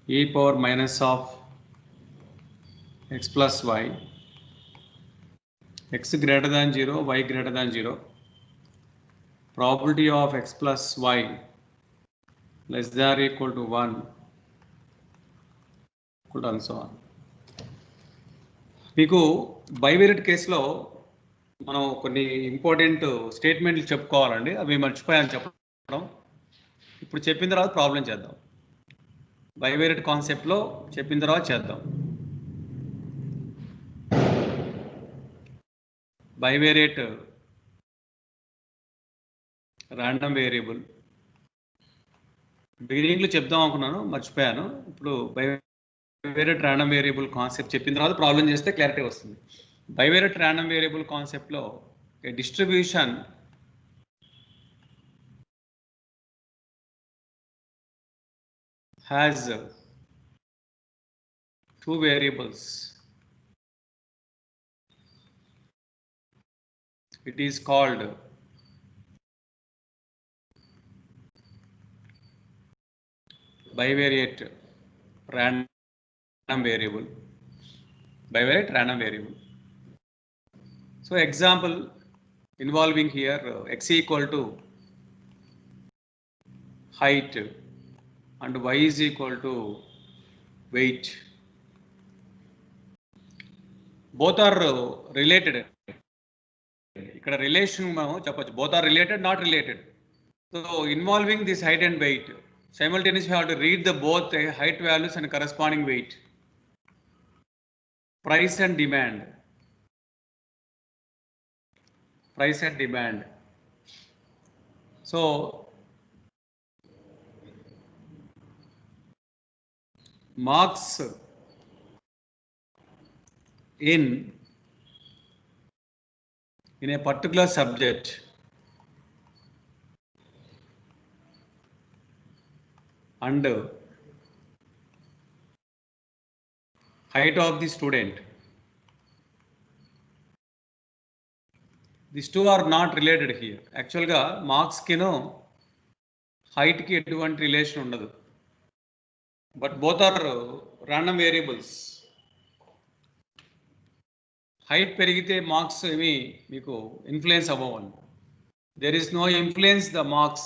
e power minus of x plus y, x greater than 0, y greater than 0, probability of x plus y less than or equal to 1, and so on. మీకు bivariate కేసులో మనం కొన్ని important స్టేట్మెంట్లు చెప్పుకోవాలండి, అవి మర్చిపోయాను చెప్పడం. ఇప్పుడు చెప్పిన తర్వాత ప్రాబ్లం చేద్దాం. బైవేరియట్ కాన్సెప్ట్లో చెప్పిన తర్వాత చేద్దాం. బైవేరియట్ ర్యాండమ్ వేరియబుల్ బిగినింగ్లో చెప్దాం అనుకున్నాను, మర్చిపోయాను. ఇప్పుడు బైవేరియట్ ర్యాండమ్ వేరియబుల్ కాన్సెప్ట్ చెప్పిన తర్వాత ప్రాబ్లం చేస్తే క్లారిటీ వస్తుంది. బైవేరియట్ ర్యాండమ్ వేరియబుల్ కాన్సెప్ట్లో distribution has two variables. It is called bivariate random variable. Bivariate random variable. So example involving here x equal to height and y is equal to weight. Both are related. ఇక్కడ relation మనం చెప్పచ్చు, both are related, not related. So involving this height and weight, simultaneously we have to read the both height values and corresponding weight. Price and demand. Price and demand. So marks in a particular subject and height of the student, these two are not related here. Actually ga marks ki no height ki etuvanti relation undadu, but both are random variables. Height perigite marks emi meeku influence avvavanడి. There is no influence the marks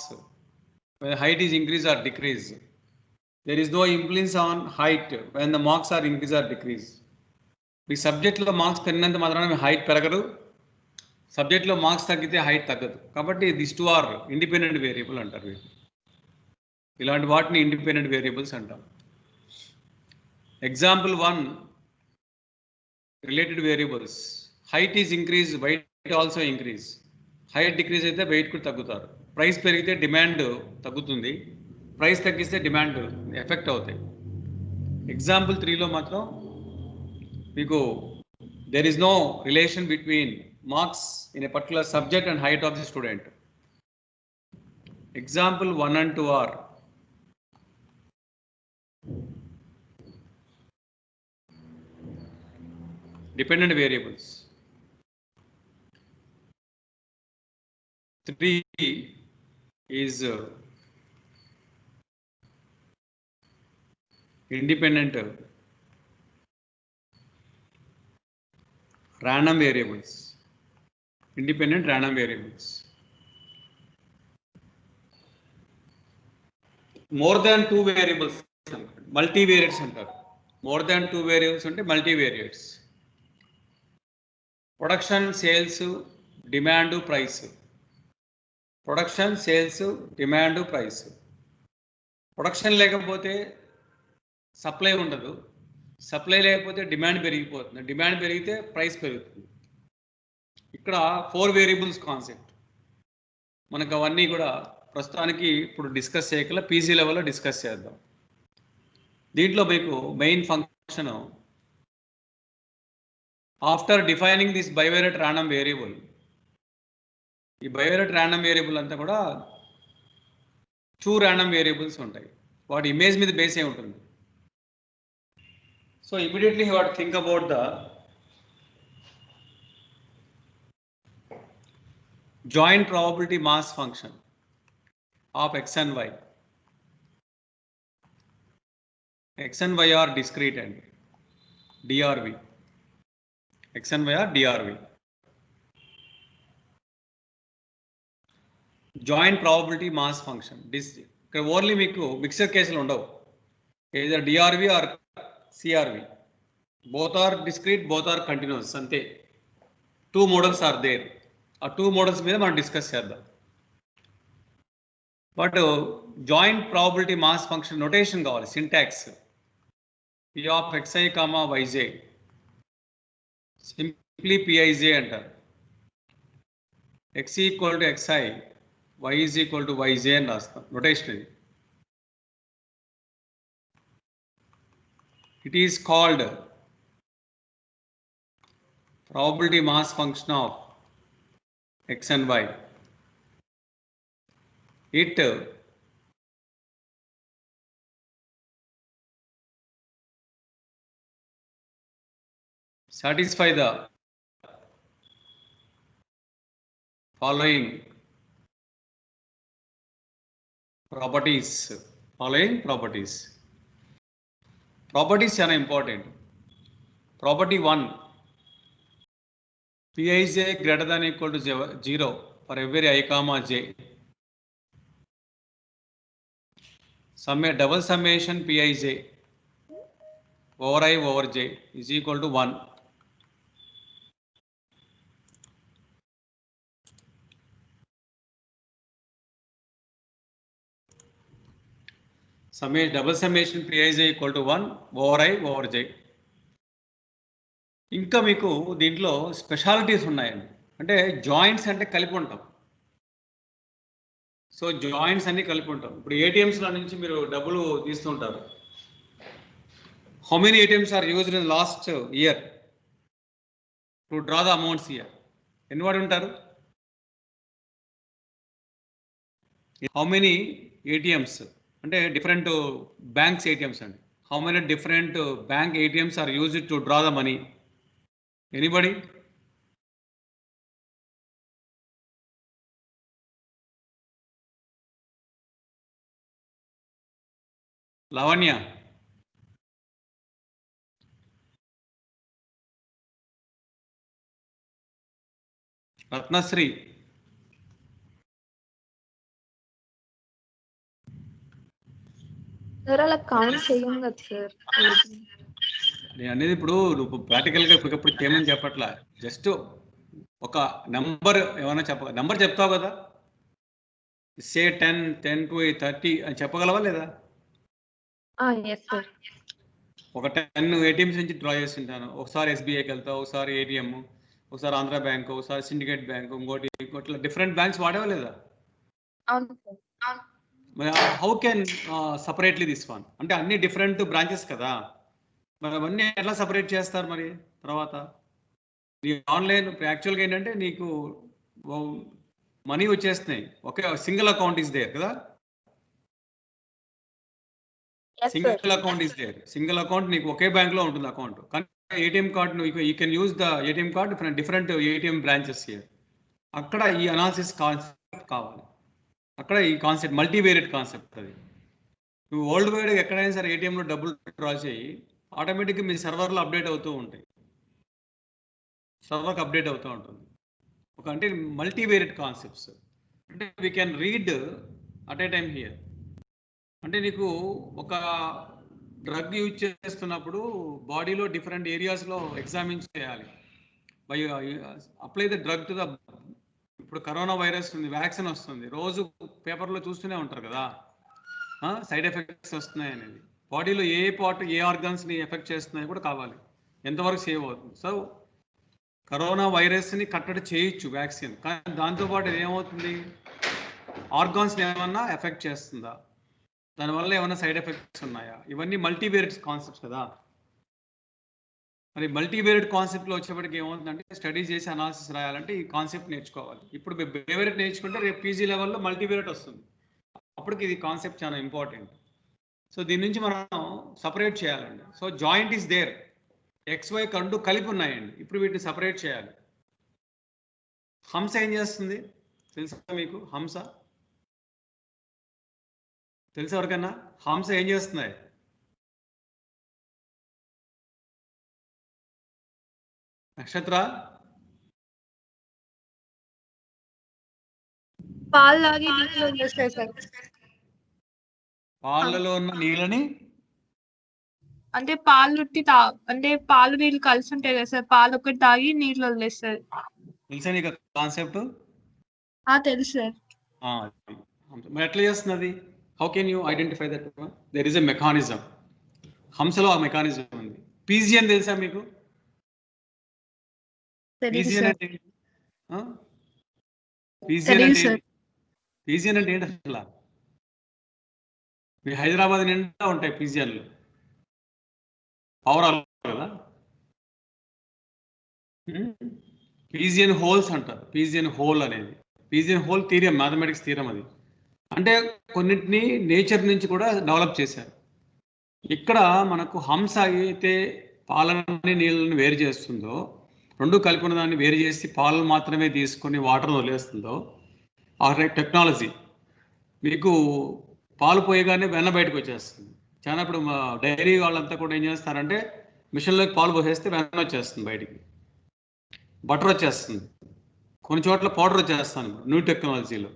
when height is increase or decrease. There is no influence on height when the marks are increase or decrease. మీ సబ్జెక్ట్లో marks పెరిగినంత మాత్రాన మీ height పెరగదు, సబ్జెక్ట్లో marks తగ్గితే height తగ్గదు. కాబట్టి this two are independent variable అంటారు. ఇలాంటి వాటిని ఇండిపెండెంట్ వేరియబుల్స్ అంటాం. Example 1, related variables. Height is increase, weight also increase. Height decrease అయితే weight కూడా తగ్గుతారు. ప్రైస్ పెరిగితే డిమాండ్ తగ్గుతుంది, ప్రైస్ తగ్గిస్తే డిమాండ్ ఎఫెక్ట్ అవుతాయి. ఎగ్జాంపుల్ 3లో మాత్రం మీకు there is no relation between marks in a particular subject and height of the student. Example 1 and 2 are dependent variables. 3 is independent random variables. Independent random variables. More than 2 variables, multivariates అంటారు. More than 2 variables అంటే multivariates. Production, sales, demand, price. Production, sales, demand, price. Production లేకపోతే supply ఉండదు, supply లేకపోతే demand పెరిగిపోతుంది, demand పెరిగితే price పెరుగుతుంది. ఇక్కడ 4 variables concept. మనకు అవన్నీ కూడా ప్రస్తుతానికి ఇప్పుడు డిస్కస్ చేయగల పీజీ లెవెల్లో డిస్కస్ చేద్దాం. దీంట్లో మీకు main function, after defining this bivariate random variable, ఈ బైవేరియట్ ర్యాండమ్ వేరియబుల్ అంతా కూడా 2 ర్యాండమ్ వేరియబుల్స్ ఉంటాయి. వాటి ఇమేజ్ మీద బేస్ అయి ఉంటుంది. So immediately you have to think about the joint probability mass function of x and y. x and y are discrete and DRV. x and y are DRV. Joint probability mass function. ఇక్కడ only మీకు mixer కేసులు ఉండవు, either DRV or CRV. Both are discrete, both are continuous. అంతే. 2 models are there. ఆ 2 models మీద మనం discuss చేద్దాం. But joint probability mass function notation కావాలి, syntax. P of xi comma yj, simply Pij అంటారు. x equal to xi, y is equal to yj అని రాస్తాం, notation ఇది. It is called probability mass function of x and y. It satisfy the following properties. Properties are important. Property 1, Pij greater than equal to 0 for every I comma j. Double summation Pij over I over j is equal to 1. Double summation Pij equal to 1 over I over j. ఇంకా మీకు దీంట్లో specialities ఉన్నాయండి. అంటే joints అంటే కలిపి ఉంటాం. So joints అన్ని కలిపి ఉంటాం. ఇప్పుడు ఏటీఎంస్లో నుంచి మీరు డబ్బులు తీస్తుంటారు. How many ATMs are used in last year to draw the amounts here? ఎన్ని వాడి ఉంటారు? హౌ మెనీ ఏటీఎంస్ అంటే డిఫరెంట్ బ్యాంక్స్ ఏటీఎంస్ అండి. How many different bank ATMs are used to draw the money? Anybody? Lavanya? Ratnasri? Sir అలా count చేయం కదా sir. నేను అనేది ఇప్పుడు నువ్వు ప్రాక్టికల్గా ఇప్పటికప్పుడు చేయమని చెప్పట్లా, జస్ట్ ఒక నెంబర్ ఏమైనా నెంబర్ చెప్తావు కదా, సే 10, 10 to 30 అని చెప్పగలవా లేదా? ఒక 10 ఏటీఎంస్ నుంచి డ్రా చేస్తుంటాను. ఒకసారి ఎస్బీఐకి వెళ్తావు, ఒకసారి ఏటీఎం, ఒకసారి ఆంధ్ర బ్యాంక్, ఒకసారి సిండికేట్ బ్యాంక్, ఇంకోటి ఇట్లా డిఫరెంట్ బ్యాంక్స్ వాడేవా లేదా? How can separately this one? అంటే అన్ని డిఫరెంట్ బ్రాంచెస్ కదా, మరి అవన్నీ ఎట్లా సపరేట్ చేస్తారు? మరి తర్వాత నీ ఆన్లైన్ యాక్చువల్గా ఏంటంటే నీకు మనీ వచ్చేస్తున్నాయి, ఒకే సింగిల్ అకౌంట్ ఈస్ దేర్ కదా, single account is there. Single account నీకు ఒకే బ్యాంక్లో ఉంటుంది అకౌంట్, కానీ ATM card you can use the ATM card different ATM branches here. అక్కడ ఈ అనాలిసిస్ కాన్సెప్ట్ కావాలి, అక్కడ ఈ కాన్సెప్ట్ మల్టీవేరియట్ కాన్సెప్ట్. అది నువ్వు వరల్డ్ వైడ్ ఎక్కడైనా సరే ఏటీఎంలో డబ్బులు డ్రా చేయి, ఆటోమేటిక్గా మీ సర్వర్లో అప్డేట్ అవుతూ ఉంటాయి, సర్వర్కి అప్డేట్ అవుతూ ఉంటుంది. ఒక అంటే మల్టీవేరియట్ కాన్సెప్ట్స్ అంటే we can read at a time here. అంటే నీకు ఒక డ్రగ్ యూజ్ చేస్తున్నప్పుడు బాడీలో డిఫరెంట్ ఏరియాస్లో ఎగ్జామిన్ చేయాలి. By apply the drug to the, ఇప్పుడు కరోనా వైరస్ ఉంది, వ్యాక్సిన్ వస్తుంది, రోజు పేపర్లో చూస్తూనే ఉంటారు కదా సైడ్ ఎఫెక్ట్స్ వస్తున్నాయి అనేది. బాడీలో ఏ పార్ట్ ఏ ఆర్గాన్స్ని ఎఫెక్ట్ చేస్తున్నాయి కూడా కావాలి, ఎంతవరకు సేవ్ అవుతుంది. సో కరోనా వైరస్ని కట్టడి చేయొచ్చు వ్యాక్సిన్, కానీ దాంతోపాటు ఏమవుతుంది, ఆర్గాన్స్ని ఏమన్నా ఎఫెక్ట్ చేస్తుందా, దానివల్ల ఏమైనా సైడ్ ఎఫెక్ట్స్ ఉన్నాయా? ఇవన్నీ మల్టీవేరియట్ కాన్సెప్ట్స్ కదా. మరి మల్టీవేరియట్ కాన్సెప్ట్లో వచ్చేప్పటికి ఏమవుతుందంటే స్టడీ చేసి అనాలిసిస్ రాయాలంటే ఈ కాన్సెప్ట్ నేర్చుకోవాలి. ఇప్పుడు బిహేవియర్ నేర్చుకుంటే రేపు పీజీ లెవెల్లో మల్టీవేరియట్ వస్తుంది, అప్పటికి ఇది కాన్సెప్ట్ చాలా ఇంపార్టెంట్. సో దీని నుంచి మనం సపరేట్ చేయాలండి. So joint is there, XY కండు కలిపి ఉన్నాయండి, ఇప్పుడు వీటిని సపరేట్ చేయాలి. హంస ఏం చేస్తుంది తెలుసా మీకు? హంస తెలుసా ఎవరికన్నా? హంస ఏం చేస్తున్నాయి? నక్షత్ర? పాలలో ఉన్న నీళ్ళని అంటే పాలు అంటే పాలు నీళ్ళు కలిసి ఉంటాయి కదా సార్, పాలు ఒకటి తాగి నీళ్ళు వదిలేస్తారు. తెలుసా నీకు కాన్సెప్ట్? తెలుసు సార్. మరి ఎట్లా చేస్తున్నది? How can you identify that? There is a mechanism. హంసలో ఆ మెకానిజం ఉంది. పీజియన్ తెలుసా మీకు? పీజియన్ అంటే ఏంటి? పీజియన్ అంటే ఏంటి? పీజియన్ అంటే ఏంటి అసలు? మీ హైదరాబాద్ నిండా ఉంటాయి పీజియన్లు, పావురాలు కదా. పీజియన్ హోల్స్ అంటారు. పీజియన్ హోల్ అనేది, pigeon whole theorem, mathematics theorem అది. అంటే కొన్నిటిని నేచర్ నుంచి కూడా డెవలప్ చేశారు. ఇక్కడ మనకు హంస అయితే పాలని నీళ్ళని వేరు చేస్తుందో, రెండు కలిపి ఉన్న దాన్ని వేరు చేసి పాలను మాత్రమే తీసుకొని వాటర్ వదిలేస్తుందో, ఆ టెక్నాలజీ మీకు పాలు పోయగానే వెన్న బయటకు వచ్చేస్తుంది. చాలా ఇప్పుడు మా డైరీ వాళ్ళంతా కూడా ఏం చేస్తారంటే మిషన్లోకి పాలు పోసేస్తే వెన్న వచ్చేస్తుంది బయటికి, బటర్ వచ్చేస్తుంది, కొన్ని చోట్ల పౌడర్ వచ్చేస్తాను న్యూ టెక్నాలజీలో.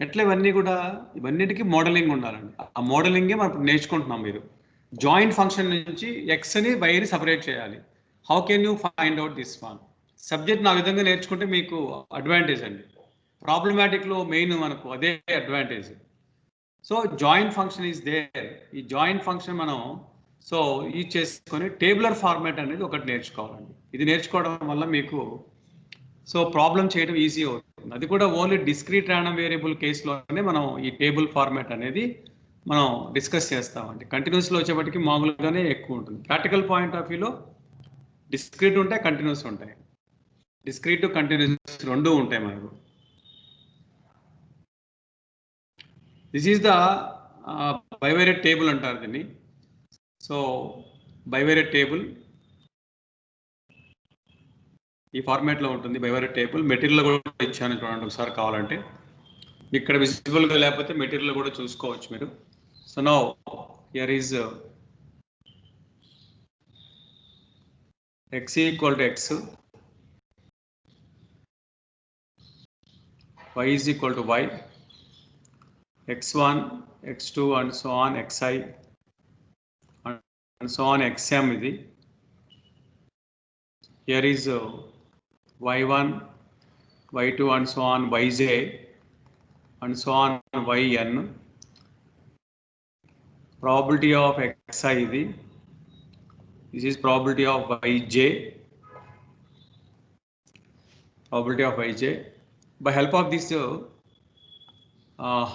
ఎట్లా ఇవన్నీ కూడా, ఇవన్నిటికీ మోడలింగ్ ఉండాలండి. ఆ మోడలింగే మనం ఇప్పుడు నేర్చుకుంటున్నాం. మీరు జాయింట్ ఫంక్షన్ నుంచి ఎక్స్ని వైని సపరేట్ చేయాలి. How can you find out this one? Subject నా విధంగా నేర్చుకుంటే మీకు అడ్వాంటేజ్ అండి. ప్రాబ్లమాటిక్లో మెయిన్ మనకు అదే advantage. So joint function is there. ఈ జాయింట్ ఫంక్షన్ మనం సో యూజ్ చేసుకొని టేబులర్ ఫార్మాట్ అనేది ఒకటి నేర్చుకోవాలండి. ఇది నేర్చుకోవడం వల్ల మీకు సో ప్రాబ్లం చేయడం ఈజీ అవుతుంది. అది కూడా ఓన్లీ డిస్క్రీట్ ర్యాండమ్ వేరియబుల్ కేసులోనే మనం ఈ టేబుల్ ఫార్మాట్ అనేది మనం డిస్కస్ చేస్తామండి. కంటిన్యూస్లో వచ్చేప్పటికి మామూలుగానే ఎక్కువ ఉంటుంది. ప్రాక్టికల్ పాయింట్ ఆఫ్ వ్యూలో డిస్క్రీట్ ఉంటాయి, కంటిన్యూస్ ఉంటాయి. డిస్క్రీట్ కంటిన్యూస్ రెండు ఉంటాయి మనకు. This is the bivariate table అంటారు దీన్ని. సో బైవేరియట్ టేబుల్ ఈ ఫార్మాట్లో ఉంటుంది. బైవేరియట్ టేబుల్ మెటీరియల్ కూడా ఇచ్చాను చూడండి ఒకసారి కావాలంటే. ఇక్కడ విజిబుల్గా లేకపోతే మెటీరియల్ కూడా చూసుకోవచ్చు మీరు. So now here is x equal to x, y is equal to y, x1, x2 and so on xi and so on xm ఇది. Here is y1, y2 and so on yj and so on yn. Probability of xi ఇది. This is probability of yj, probability of yj. By help of this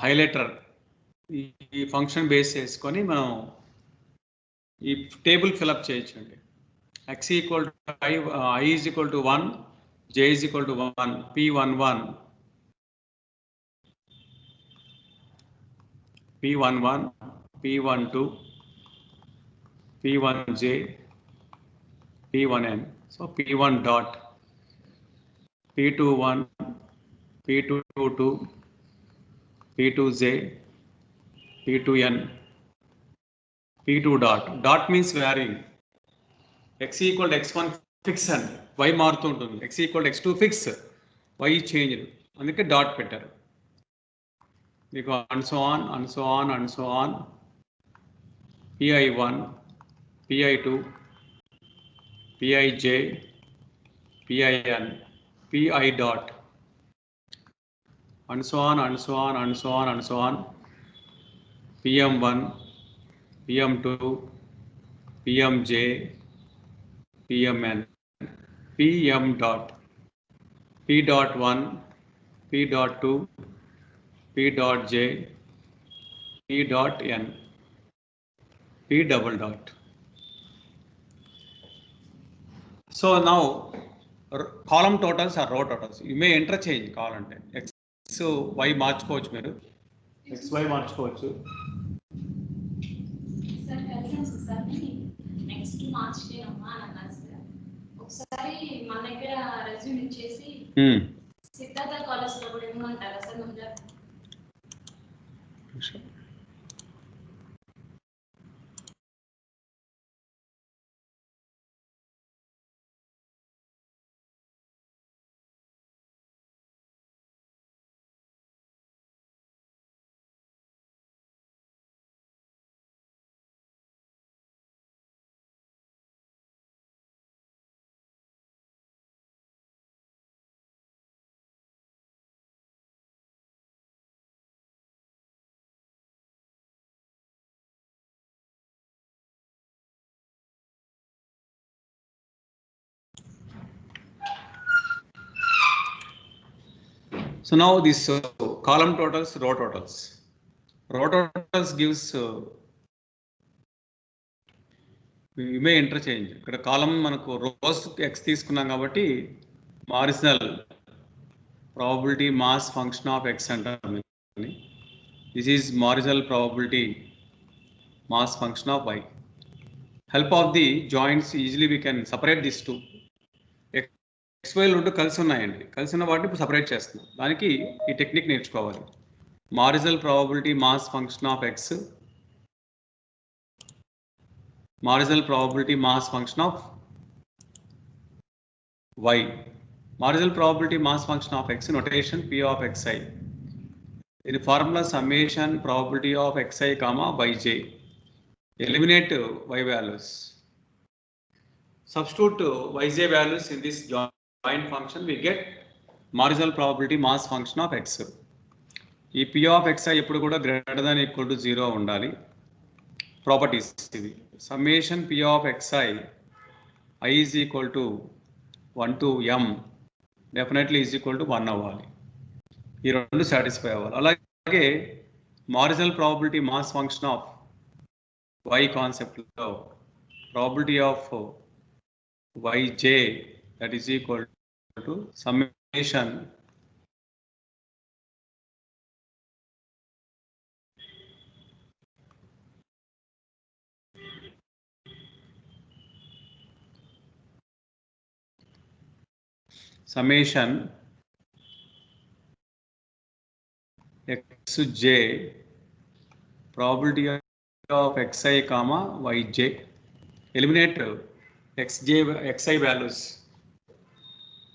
highlighter ఈ function base చేసుకొని మనం ఈ table fill up చేయొచ్చండి. x equal to i is equal to 1, j is equal to 1, p11, p11, p12, p1j, p1n. So p1 dot, p21, p22, p2j, p2n, p2 dot. Dot means varying. x equal to x1 fix and y మారుతూ ఉంటుంది. x equal to x2 fix, y change. అందుకే dot పెట్టారు మీకు. and so on and so on and so on, pi1, pi2, pij, pin, pi dot, and so on and so on and so on and so on, pm1, pm2, pmj, pmn, pm dot, p dot 1, p dot 2, p dot j, p dot n, p double dot. So now column totals are row totals. You may interchange కావాలంటే x y మార్చుకోవచ్చు, మీరు x y మార్చుకోవచ్చు. Sir కలిసి sir next March day అమ్మా అని అన్నారు sir. ఒకసారి మన దగ్గర రెజ్యూమ్ ఇచ్చేసి సిద్ధార్థ కాలేజ్లో కూడా ఇవ్వమంటారా సార్ ముందు? So now this column totals, row totals. Row totals gives we may interchange. ఇక్కడ కాలమ్ మనకు రోస్ x తీసుకున్నాం కాబట్టి marginal probability mass function of x అంటాం. This is marginal probability mass function of y. Help of the joints easily we can separate these two. x y రెండు కలిసి ఉన్నాయండి, కలిసి ఉన్న వాటిని ఇప్పుడు సపరేట్ చేస్తున్నాం. దానికి ఈ టెక్నిక్ నేర్చుకోవాలి. Marginal probability mass function of x, marginal probability mass function of y. Marginal probability mass function of x notation p of xi. In formula summation probability of xi comma yj. Eliminate y values. Substitute yj values in this joint function, we get marginal probability mass function of x. ఈ p of xi ఎప్పుడు కూడా greater than equal to 0 ఉండాలి. Properties ఇవి. Summation p of xi I is equal to 1 to m definitely is equal to 1 అవ్వాలి. ఈ రెండు satisfy అవ్వాలి. అలాగే marginal probability mass function of y కాన్సెప్ట్లో probability of yj that is equal to summation summation xj probability of xi comma yj. Eliminate xi values.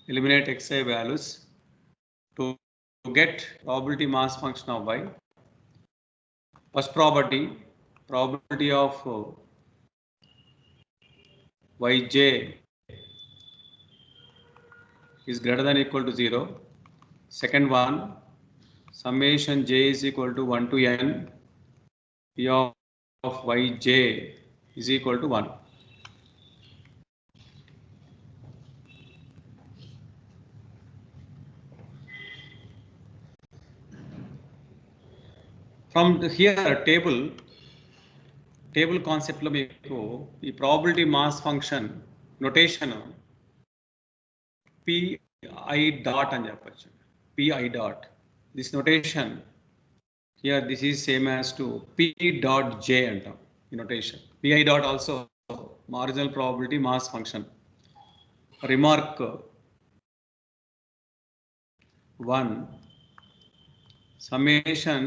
Eliminate xi values to get probability mass function of y. First probability of yj is greater than equal to 0. Second one, summation j is equal to 1 to n p of yj is equal to 1. From here table concept lo meeku ee probability mass function notation pi dot అని చెప్పొచ్చు. pi dot. This notation here, this is same as to p dot j అంటాం ఈ notation. pi dot also marginal probability mass function. Remark 1, summation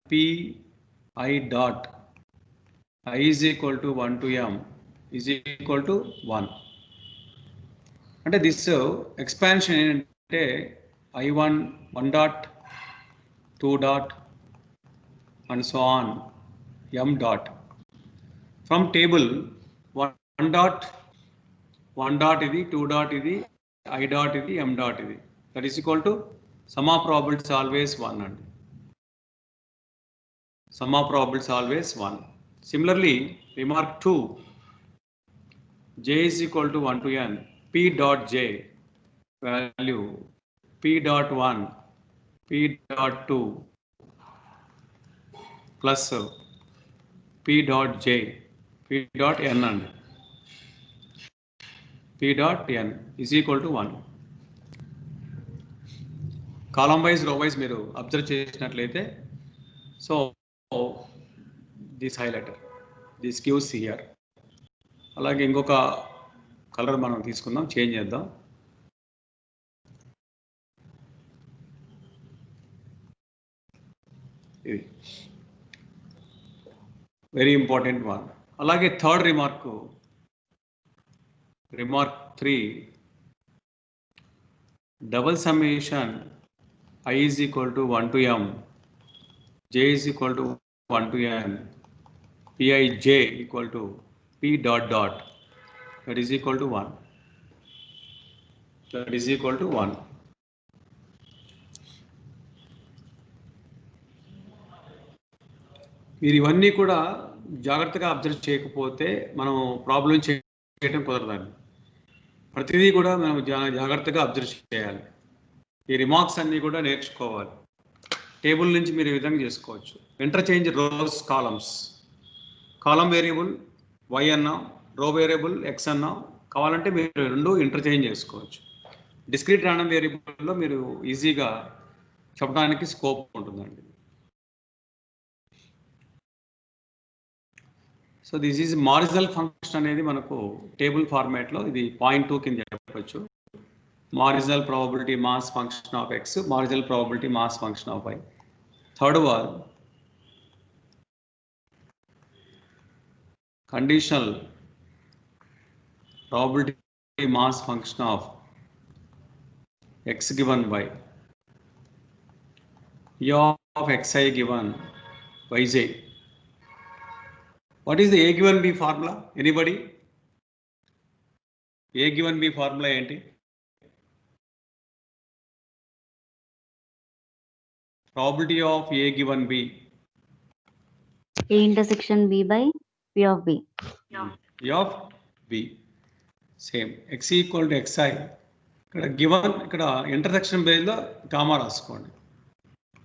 p I dot I is equal to 1 to m is equal to 1. అంటే this expansion ఏంటంటే I1 1 dot 2 dot and so on m dot. From table 1 dot ఇది, 2 dot ఇది, I dot ఇది, m dot ఇది. That is equal to sum of probabilities always 1 అండి. Sum of probabilities always 1. Similarly, remark 2, j is equal to 1 to n. P dot j value P dot 1, P dot 2 plus P dot j, P dot n and P dot n is equal to 1. Column wise, row wise మీరు observe చేసినట్లయితే, so this highlighter, this gives here. అలాగే ఇంకొక colour మనం తీసుకుందాం, change చేద్దాం. ఇది very important one. అలాగే third remark 3, double summation I is equal to 1 to m, j is equal to 1 to n, Pij equal to P dot dot, that is equal to 1. That is equal to 1. మీరు ఇవన్నీ కూడా జాగ్రత్తగా observe చేయకపోతే మనం problem చేయడం కుదరదండి. ప్రతిదీ కూడా మనం జాగ్రత్తగా అబ్జర్వ్ చేయాలి. ఈ రిమార్క్స్ అన్నీ కూడా నేర్చుకోవాలి. టేబుల్ నుంచి మీరు ఈ విధంగా చేసుకోవచ్చు. Interchange rows columns. Column variable y అన్నా, రో వేరియబుల్ x అన్నా కావాలంటే మీరు రెండు ఇంటర్చేంజ్ చేసుకోవచ్చు. డిస్క్రీట్ రాండమ్ వేరియబుల్లో మీరు ఈజీగా చెప్పడానికి స్కోప్ ఉంటుందండి. So this is marginal function అనేది మనకు టేబుల్ ఫార్మాట్లో ఇది 0.2 కింద చెప్పవచ్చు. Marginal probability mass function of x, marginal probability mass function of y. Third one conditional probability mass function of x given y. E of xi given yj. What is the a given b formula? Anybody? A given b formula enti? Probability of a given b. A intersection b by p of b. P of b. Same. X equal to xi. ఇక్కడ given ఇక్కడ intersection బేస్లో comma రాసుకోండి.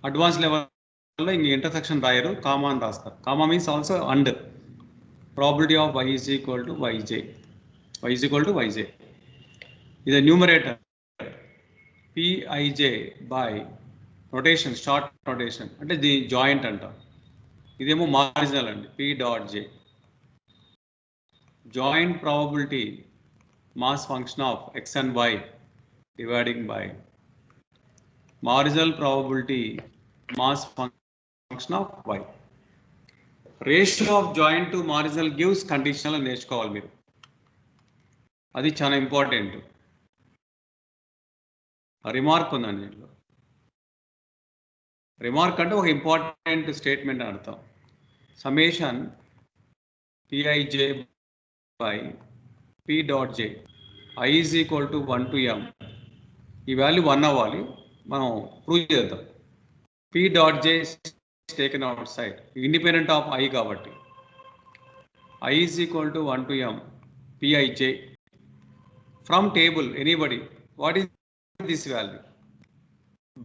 Advance లెవెల్లో ఇంక intersection రాయరు, comma అని రాస్తారు. Comma means also and. Probability of y is equal to yj. Y is equal to yj. ఇది numerator pij by notation, short notation అంటే దీని జాయింట్ అంటాం. ఇదేమో మార్జినల్ అండి, p dot j. Joint probability mass function of x and y dividing by marginal probability mass function of y. Ratio of joint to marginal gives conditional నేర్చుకోవాలి మీరు. అది చాలా important. Remark ఉందండి దీంట్లో. రిమార్క్ అంటే ఒక ఇంపార్టెంట్ స్టేట్మెంట్ అని అర్థం. Summation pij by p dot j I is equal to 1 to m. ఈ వాల్యూ 1 అవ్వాలి, మనం ప్రూవ్ చేద్దాం. p dot j is taken outside, independent of I కాబట్టి I is equal to 1 to m pij from table anybody. What is this value?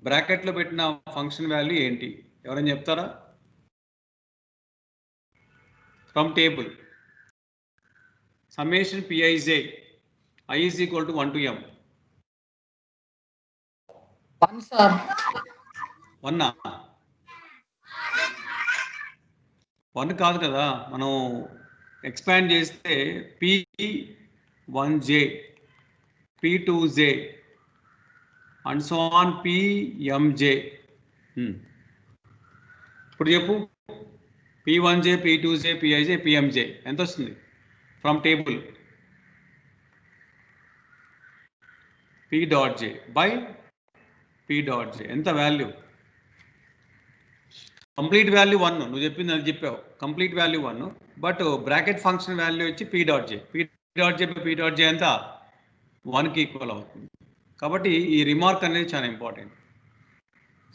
బ్రాకెట్లో పెట్టిన function value ఏంటి ఎవరైనా చెప్తారా? From table summation pij I is equal to 1 to m. 1 sir. 1 1 కాదు కదా, మనం expand చేస్తే p1j p2j and so on pmj. ఇప్పుడు చెప్పు, p1j p2j pij pmj ఎంత వస్తుంది from table? p dot j by p dot j ఎంత value? Complete value 1, నువ్వు చెప్పింది అది చెప్పావు, complete value 1, but bracket function value వచ్చి p dot j. p dot j by p dot j ఎంత? 1కి ఈక్వల్ అవుతుంది. కాబట్టి ఈ రిమార్క్ అనేది చాలా ఇంపార్టెంట్.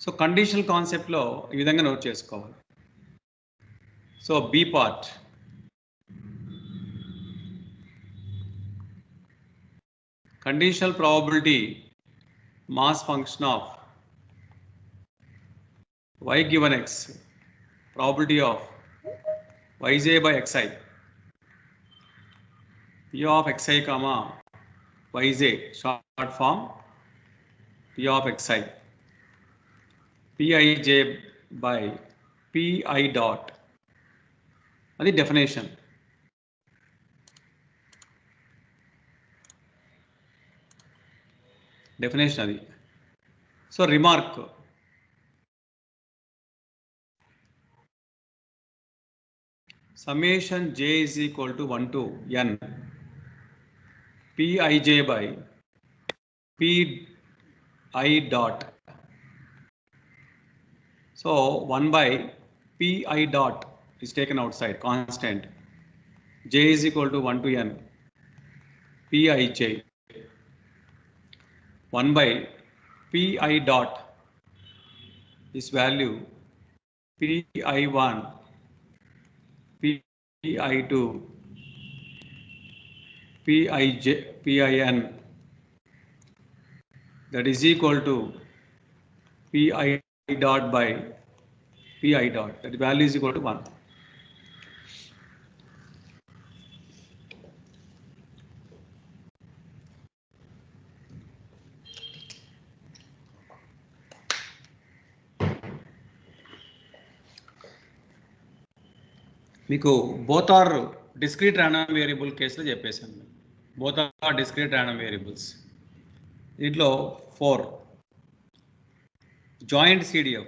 సో కండిషనల్ కాన్సెప్ట్లో ఈ విధంగా నోట్ చేసుకోవాలి. So B part, conditional probability mass function of y given x, probability of yj by xi, p of xi comma yj, short form p of xi, pij by pi dot, అది definition. Definition అది. So remark, summation j is equal to 1 to n pij by pi dot. So 1 by pi dot is taken outside, constant. J is equal to 1 to n pij. 1 by pi dot, this value pi1 pi2 pij pin, that is equal to pi dot by pi dot, that value is equal to 1. మీకు both are discrete random variable కేసులో చెప్పేశాను. both are discrete random variables. దీంట్లో 4 joint CDF,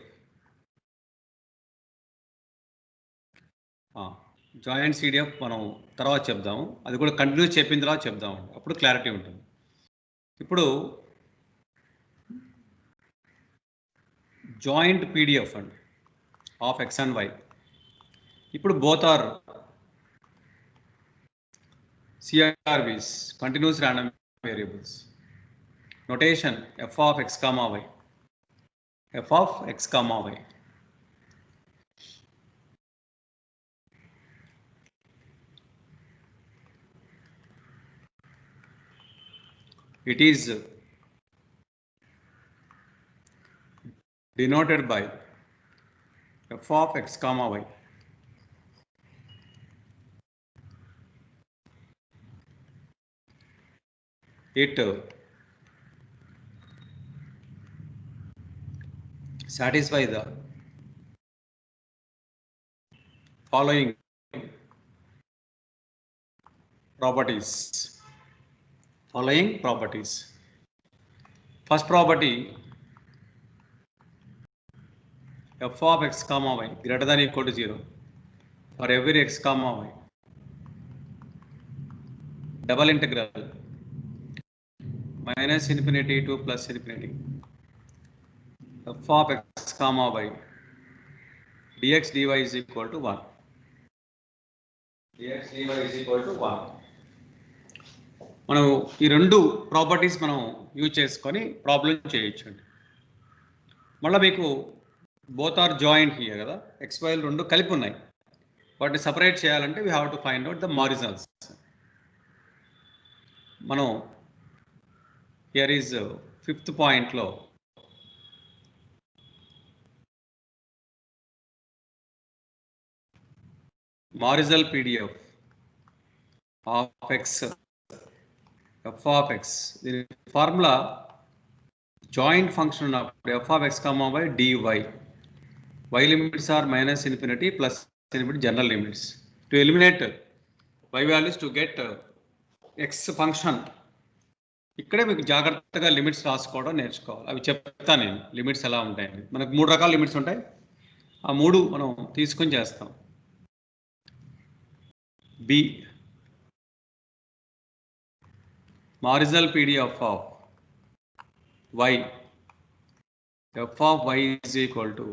joint CDF మనం తర్వాత చెప్దాము, అది కూడా continuous చెప్పిన తర్వాత చెప్దాము, అప్పుడు క్లారిటీ ఉంటుంది. ఇప్పుడు జాయింట్ PDF అండి ఆఫ్ x and y. ఇప్పుడు both are CRVs, continuous random variables. Notation f of x comma y, f of x comma y. It is denoted by f of x comma y. It satisfy the following properties. First property, f of x comma y greater than or equal to 0 for every x comma y. Double integral minus infinity to plus infinity f of x comma y dx dy is equal to 1. dx dy is equal to 1. మనం ఈ రెండు properties మనం use చేసుకొని problem చేయొచ్చండి. మళ్ళీ మీకు both are joint here కదా, x వైలు రెండు కలిపి ఉన్నాయి, వాటిని సపరేట్ చేయాలంటే we have to find out the marginals. మనం హియర్ ఈజ్ 5th పాయింట్లో marginal PDF of x f of x, the formula joint function of f of x comma y dy. Y limits are minus infinity plus infinity general limits. To eliminate y values to get x function, ఇక్కడే మీకు జాగ్రత్తగా limits రాసుకోవడం నేర్చుకోవాలి. అవి చెప్తాను నేను, limits ఎలా ఉంటాయని. మనకు 3 రకాల లిమిట్స్ ఉంటాయి, ఆ 3 మనం తీసుకొని చేస్తాం. B marginal PDF of y, f of y is equal to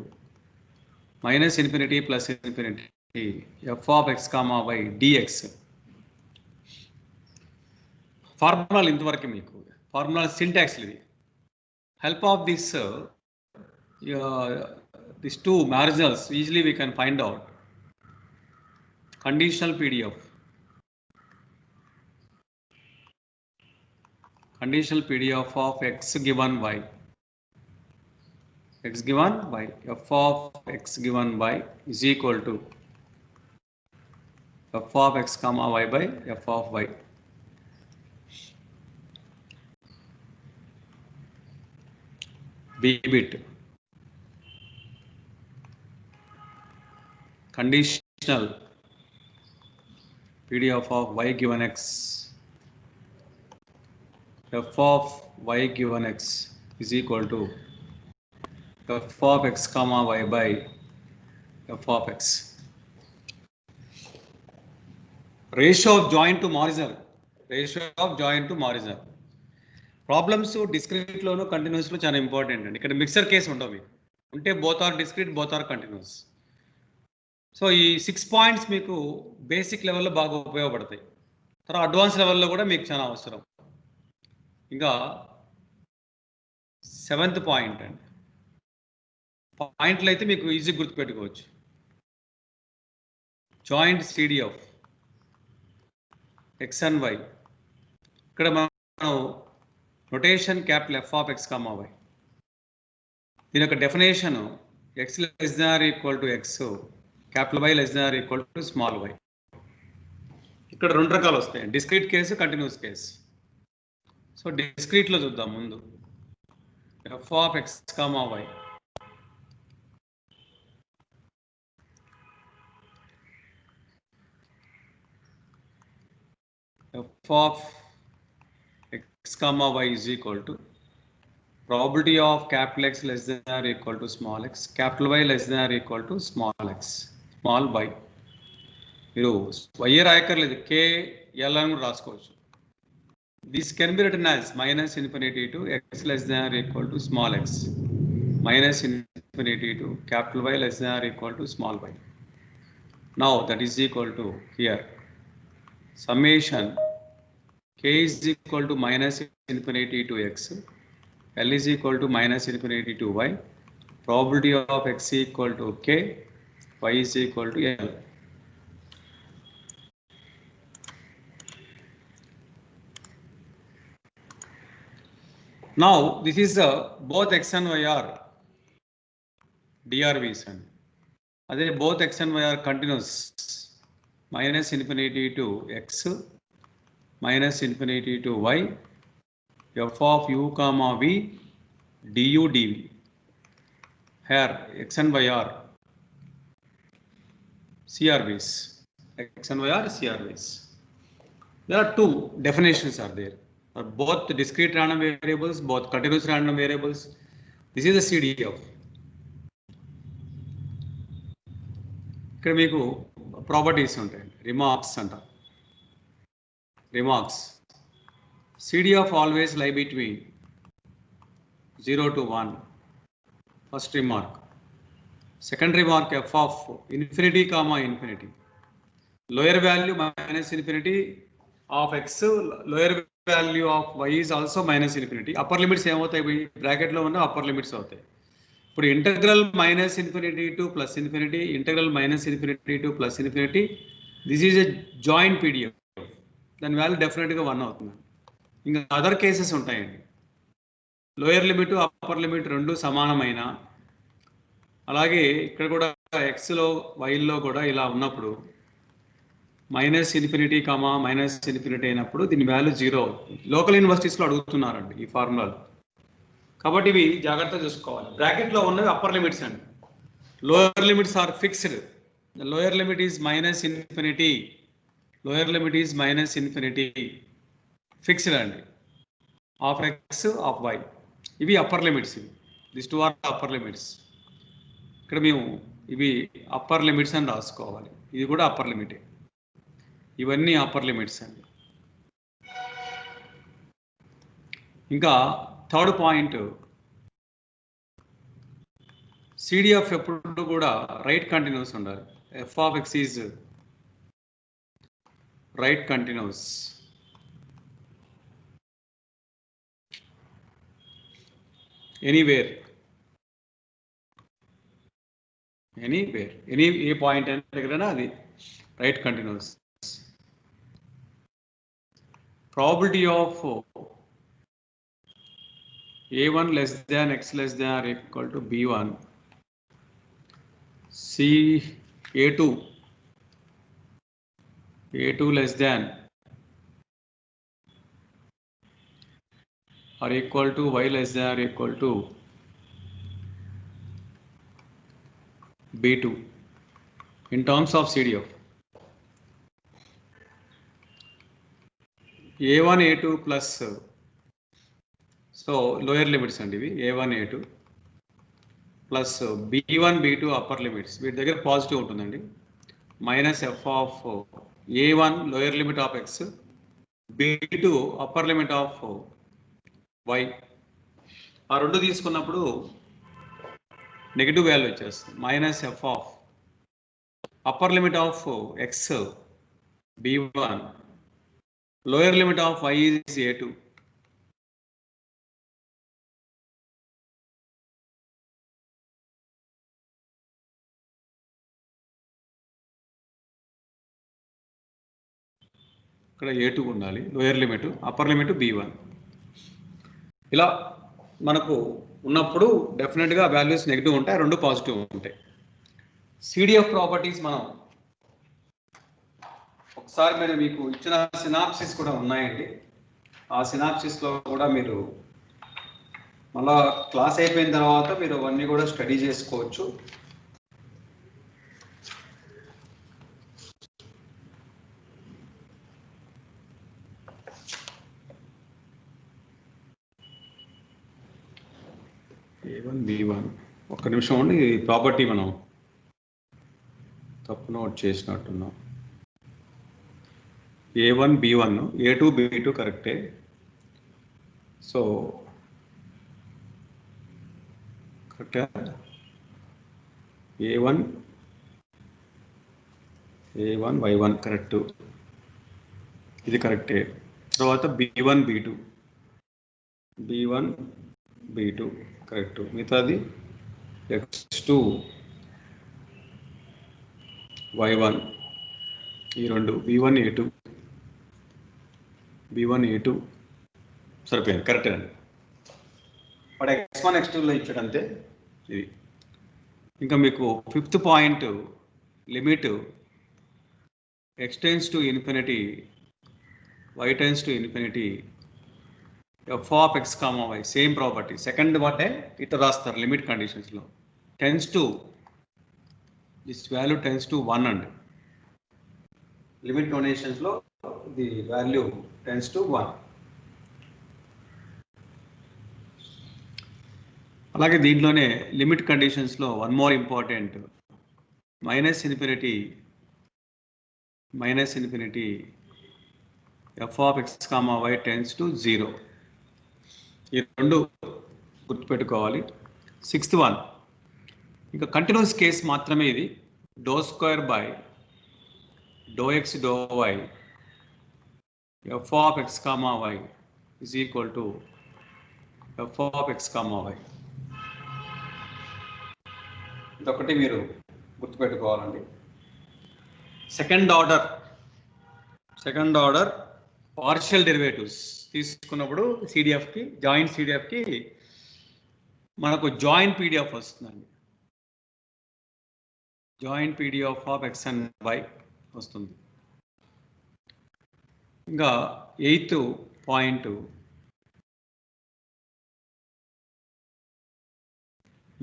minus infinity plus infinity f of x comma y dx. ఫార్ములాలు ఇంతవరకు మీకు ఫార్ములా సింటాక్స్ ఇది. Help of this two marginals easily we can find out. Conditional PDF, conditional PDF of x given y, f of x given y is equal to f of x comma y by f of y. B bit, conditional PDF of y given x, f of y given x is equal to f of x comma y by f of x. Ratio of joint to marginal, problems డిస్క్రీట్లోను కంటిన్యూస్లో చాలా important అండి. ఇక్కడ mixer case ఉండవు మీకు, ఉంటే both are discrete, both are continuous. So ఈ 6 points మీకు బేసిక్ లెవెల్లో బాగా ఉపయోగపడతాయి, తర్వాత అడ్వాన్స్ లెవెల్లో కూడా మీకు చాలా అవసరం. ఇంకా 7th పాయింట్ అండి, పాయింట్లు అయితే మీకు ఈజీ గుర్తుపెట్టుకోవచ్చు. Joint CDF x and y, ఇక్కడ మనం notation capital f of x comma y, దీని యొక్క definition x less than or equal to x, capital y less than or equal to small y. ఇక్కడ రెండు రకాలు వస్తాయి, discrete case, continuous case. So డిస్క్రీట్లో చూద్దాం ముందు. F of x comma y f of x comma y is equal to probability of capital X less than or equal to small x, capital Y less than or equal to small x, small y. మీరు y రాయక్కర్లేదు, k l అని కూడా రాసుకోవచ్చు. This can be written as minus infinity to x less than or equal to small x, minus infinity to capital Y less than or equal to small y. Now that is equal to here summation k is equal to minus infinity to x, l is equal to minus infinity to y, probability of x equal to k, y is equal to l. Now this is both x and y are DRVs, and other both x and y are continuous, minus infinity to x, minus infinity to y, f of u comma v du dv. Here x and y are CRVs. X and y are CRVs. There are two definitions are there. Both discrete random variables, both continuous random variables. This is the CDF. ఇక్కడ మీకు properties ఉంటాయి, remarks అంటారు. Remarks. CDF always lie between 0 to 1. First remark. Second remark, f of infinity comma infinity. Lower value minus infinity of x, lower value of y is also minus infinity. Upper limits ఏమవుతాయి, bracket లో ఉన్న upper limits అవుతాయి. ఇప్పుడు integral minus infinity to plus infinity, integral minus infinity to plus infinity, this is a joint PDF. దాని value డెఫినెట్గా 1 అవుతుంది. ఇంకా other cases ఉంటాయండి, లోయర్ లిమిట్ అప్పర్ లిమిట్ రెండు సమానమైన, అలాగే ఇక్కడ కూడా ఎక్స్లో వైల్లో కూడా ఇలా ఉన్నప్పుడు minus infinity comma minus infinity అయినప్పుడు దీని వాల్యూ 0 అవుతుంది. లోకల్ యూనివర్సిటీస్లో అడుగుతున్నారండి ఈ ఫార్ములాలు, కాబట్టి ఇవి జాగ్రత్తగా చూసుకోవాలి. బ్రాకెట్లో ఉన్నవి అప్పర్ లిమిట్స్ అండి, lower limits are fixed. The lower limit is minus infinity, lower limit is minus infinity, fixed అండి, of x of y. ఇవి అప్పర్ లిమిట్స్, ఇవి this two are upper limits. ఇక్కడ మేము ఇవి అప్పర్ లిమిట్స్ అని రాసుకోవాలి, ఇది కూడా అప్పర్ లిమిటే, ఇవన్నీ అప్పర్ లిమిట్స్ అండి. ఇంకా థర్డ్ పాయింట్, CDF ఎప్పుడు కూడా రైట్ కంటిన్యూస్ ఉండాలి. f of x is right continuous. Anywhere, any a point and దగ్గరనా అది right continuous. Probability of a1 less than x less than or equal to b1, c a2 less than or equal to y less than or equal to b2 in terms of CDF. a1 a2 plus, so lower limits and a1 a2 plus b1 b2 upper limits, వీటి దగ్గర positive ఉంటుందండి, minus f of a1 lower limit of x, b2 upper limit of y. ఆ రెండు తీసుకున్నప్పుడు negative value వచ్చేస్తుంది, minus f of upper limit of x b1, lower limit of y is a2. ఇక్కడ a2 ఉండాలి, lower limit, upper limit b1. ఇలా మనకు ఉన్నప్పుడు డెఫినెట్గా వాల్యూస్ నెగిటివ్ ఉంటాయి, రెండు పాజిటివ్ ఉంటాయి. సిడిఎఫ్ ప్రాపర్టీస్ మనం ఒకసారి మీకు ఇచ్చిన సినాప్సిస్ కూడా ఉన్నాయండి. ఆ సినాప్సిస్లో కూడా మీరు మళ్ళా క్లాస్ అయిపోయిన తర్వాత మీరు అవన్నీ కూడా స్టడీ చేసుకోవచ్చు. A1 B1 ఒక్క నిమిషం అండి, ఈ ప్రాపర్టీ మనం తప్పు note చేసినట్టున్నాం. A1 B1 A2 B2 కరెక్టే. సో కరెక్టా? A1 Y1 కరెక్ట్, ఇది కరెక్టే. తర్వాత B1 B2 కరెక్ట్, మిగతాది X2 Y1 ఈ రెండు B1 A2 సరిపోయింది, కరెక్టే అండి. వాడు X1 X2లో ఇచ్చాడు అంతే. ఇది ఇంకా మీకు 5th point limit x tends to infinity y tends to infinity f of x comma y, same property. Second వాటే ఇట్లా రాస్తారు లిమిట్ కండిషన్స్లో. Tends to this value tends to 1 అండి. లిమిట్ డొనేషన్స్లో ది వాల్యూ టెన్స్ టు 1. అలాగే దీంట్లోనే limit కండిషన్స్లో one more important, minus infinity f of x comma y tends to 0. ఈ రెండు గుర్తుపెట్టుకోవాలి. 6th వన్ ఇంకా కంటిన్యూస్ కేస్ మాత్రమే ఇది. ∂² by ∂x ∂y f of x comma y is equal to f of x comma y. ఇదొకటి మీరు గుర్తుపెట్టుకోవాలండి. Second order partial derivatives తీసుకున్నప్పుడు సిడిఎఫ్కి, joint సిడిఎఫ్కి మనకు జాయింట్ పీడిఎఫ్ వస్తుందండి. Joint PDF of x and y వస్తుంది. ఇంకా 8th point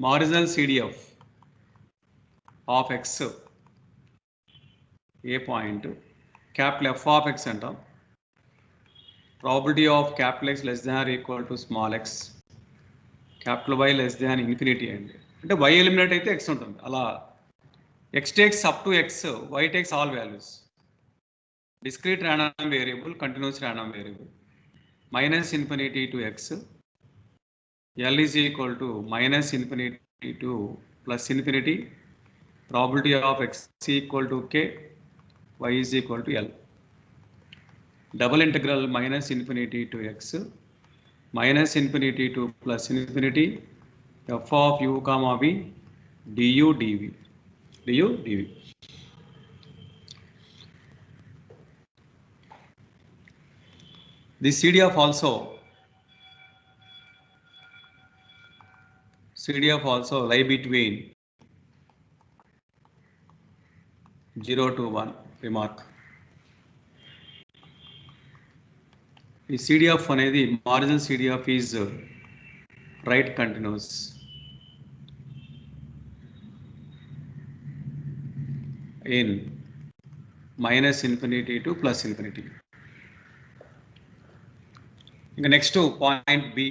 marginal CDF of x, A point capital F of x అంటాం. Probability of capital X less than or equal to small x, capital Y less than infinity అండి. అంటే y eliminate అయితే x ఉంటుంది. అలా x takes up to x, y takes all values. Discrete random variable, continuous random variable. Minus infinity to x, L is equal to minus infinity to plus infinity. Probability of x equal to k, y is equal to L. Double integral minus infinity to x, minus infinity to plus infinity, f of u comma v, du dv. The CDF also lie between 0 to 1. Remark. The CDF అనేది marginal CDF is right continuous. In minus infinity to plus infinity. ఇంకా next point B,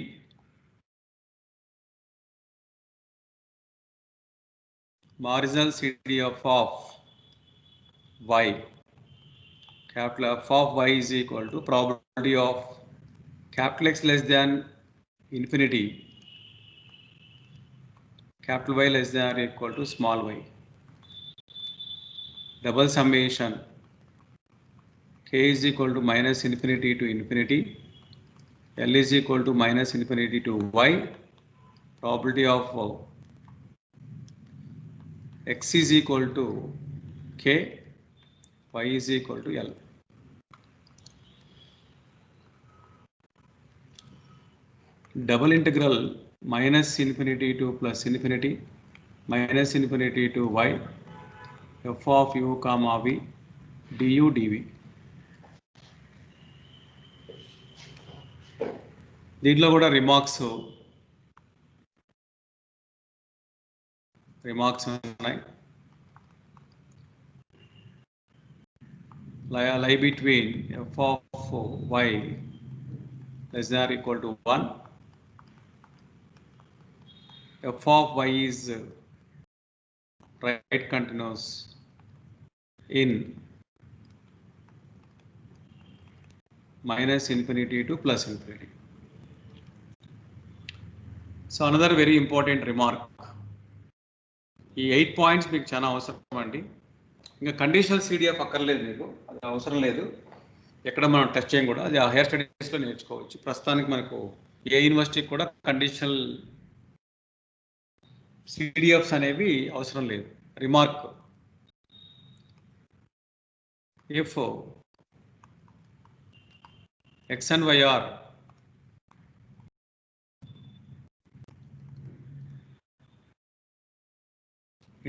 marginal CDF of y, capital F of y is equal to probability of capital X less than infinity, capital Y less than or equal to small y. Double summation k is equal to minus infinity to infinity, L is equal to minus infinity to y. Probability of x is equal to k, y is equal to L. double integral minus infinity to plus infinity minus infinity to y f of u comma v du dv. దీంట్లో కూడా remarks ఉన్నాయి. Lie between f of y less than or equal to 1. F of y is right continuous in minus infinity to plus infinity. So another very important remark. ఈ 8 points మీకు చాలా అవసరం అండి. ఇంకా conditional CDF అక్కర్లేదు, మీకు అది అవసరం లేదు. ఎక్కడ మనం టెస్ట్ చేయం కూడా, అది హైయర్ స్టడీస్లో నేర్చుకోవచ్చు. ప్రస్తుతానికి మనకు ఏ యూనివర్సిటీకి కూడా కండిషనల్ CDFs అనేవి అవసరం లేదు. Remark, if x and y are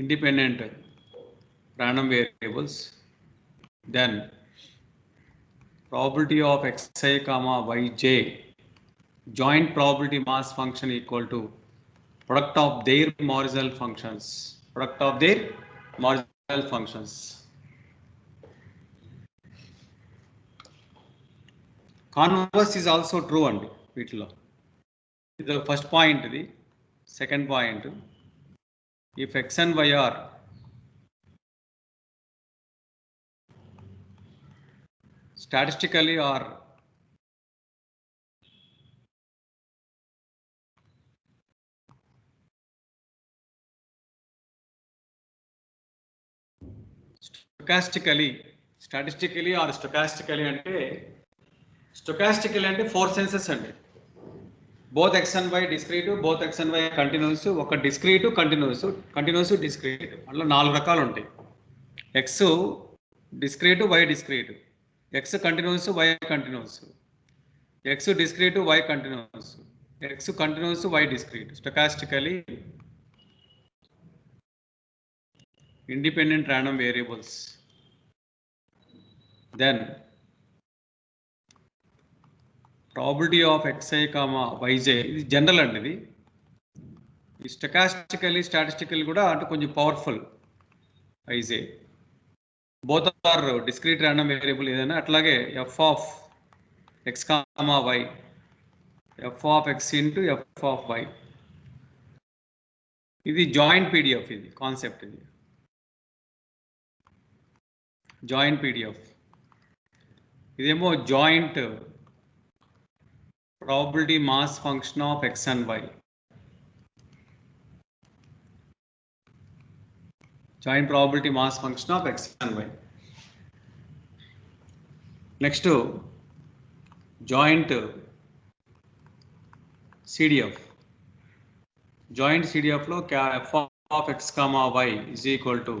independent random variables, then probability of xi comma yj joint probability mass function equal to product of their marginal functions. Converse is also true అండి వీటిలో. ఇది first point. ఇది second point. If x and y are statistically or stochastically అంటే stochastically అంటే 4 senses అండి. both x and y discrete, both x and y continuous, ఒక discrete continuous discrete, అట్లా 4 రకాలు ఉంటాయి. x discrete, y discrete, x continuous, y continuous, x discrete, y continuous, x continuous, y discrete. Stochastically independent random variables. Then probability of xi comma yj, ఇది general అండి. ఇది statistically కూడా అంటే కొంచెం powerful. yj both are discrete random variable ఏదైనా. అట్లాగే f of x comma y, f of x into f of y, ఇది joint PDF. ఇది కాన్సెప్ట్, ఇది జాయింట్ PDF. ఇదేమో joint probability mass function of x and y. Joint probability mass function of x and y. Next, joint CDF. Joint CDF లో f of x comma y is equal to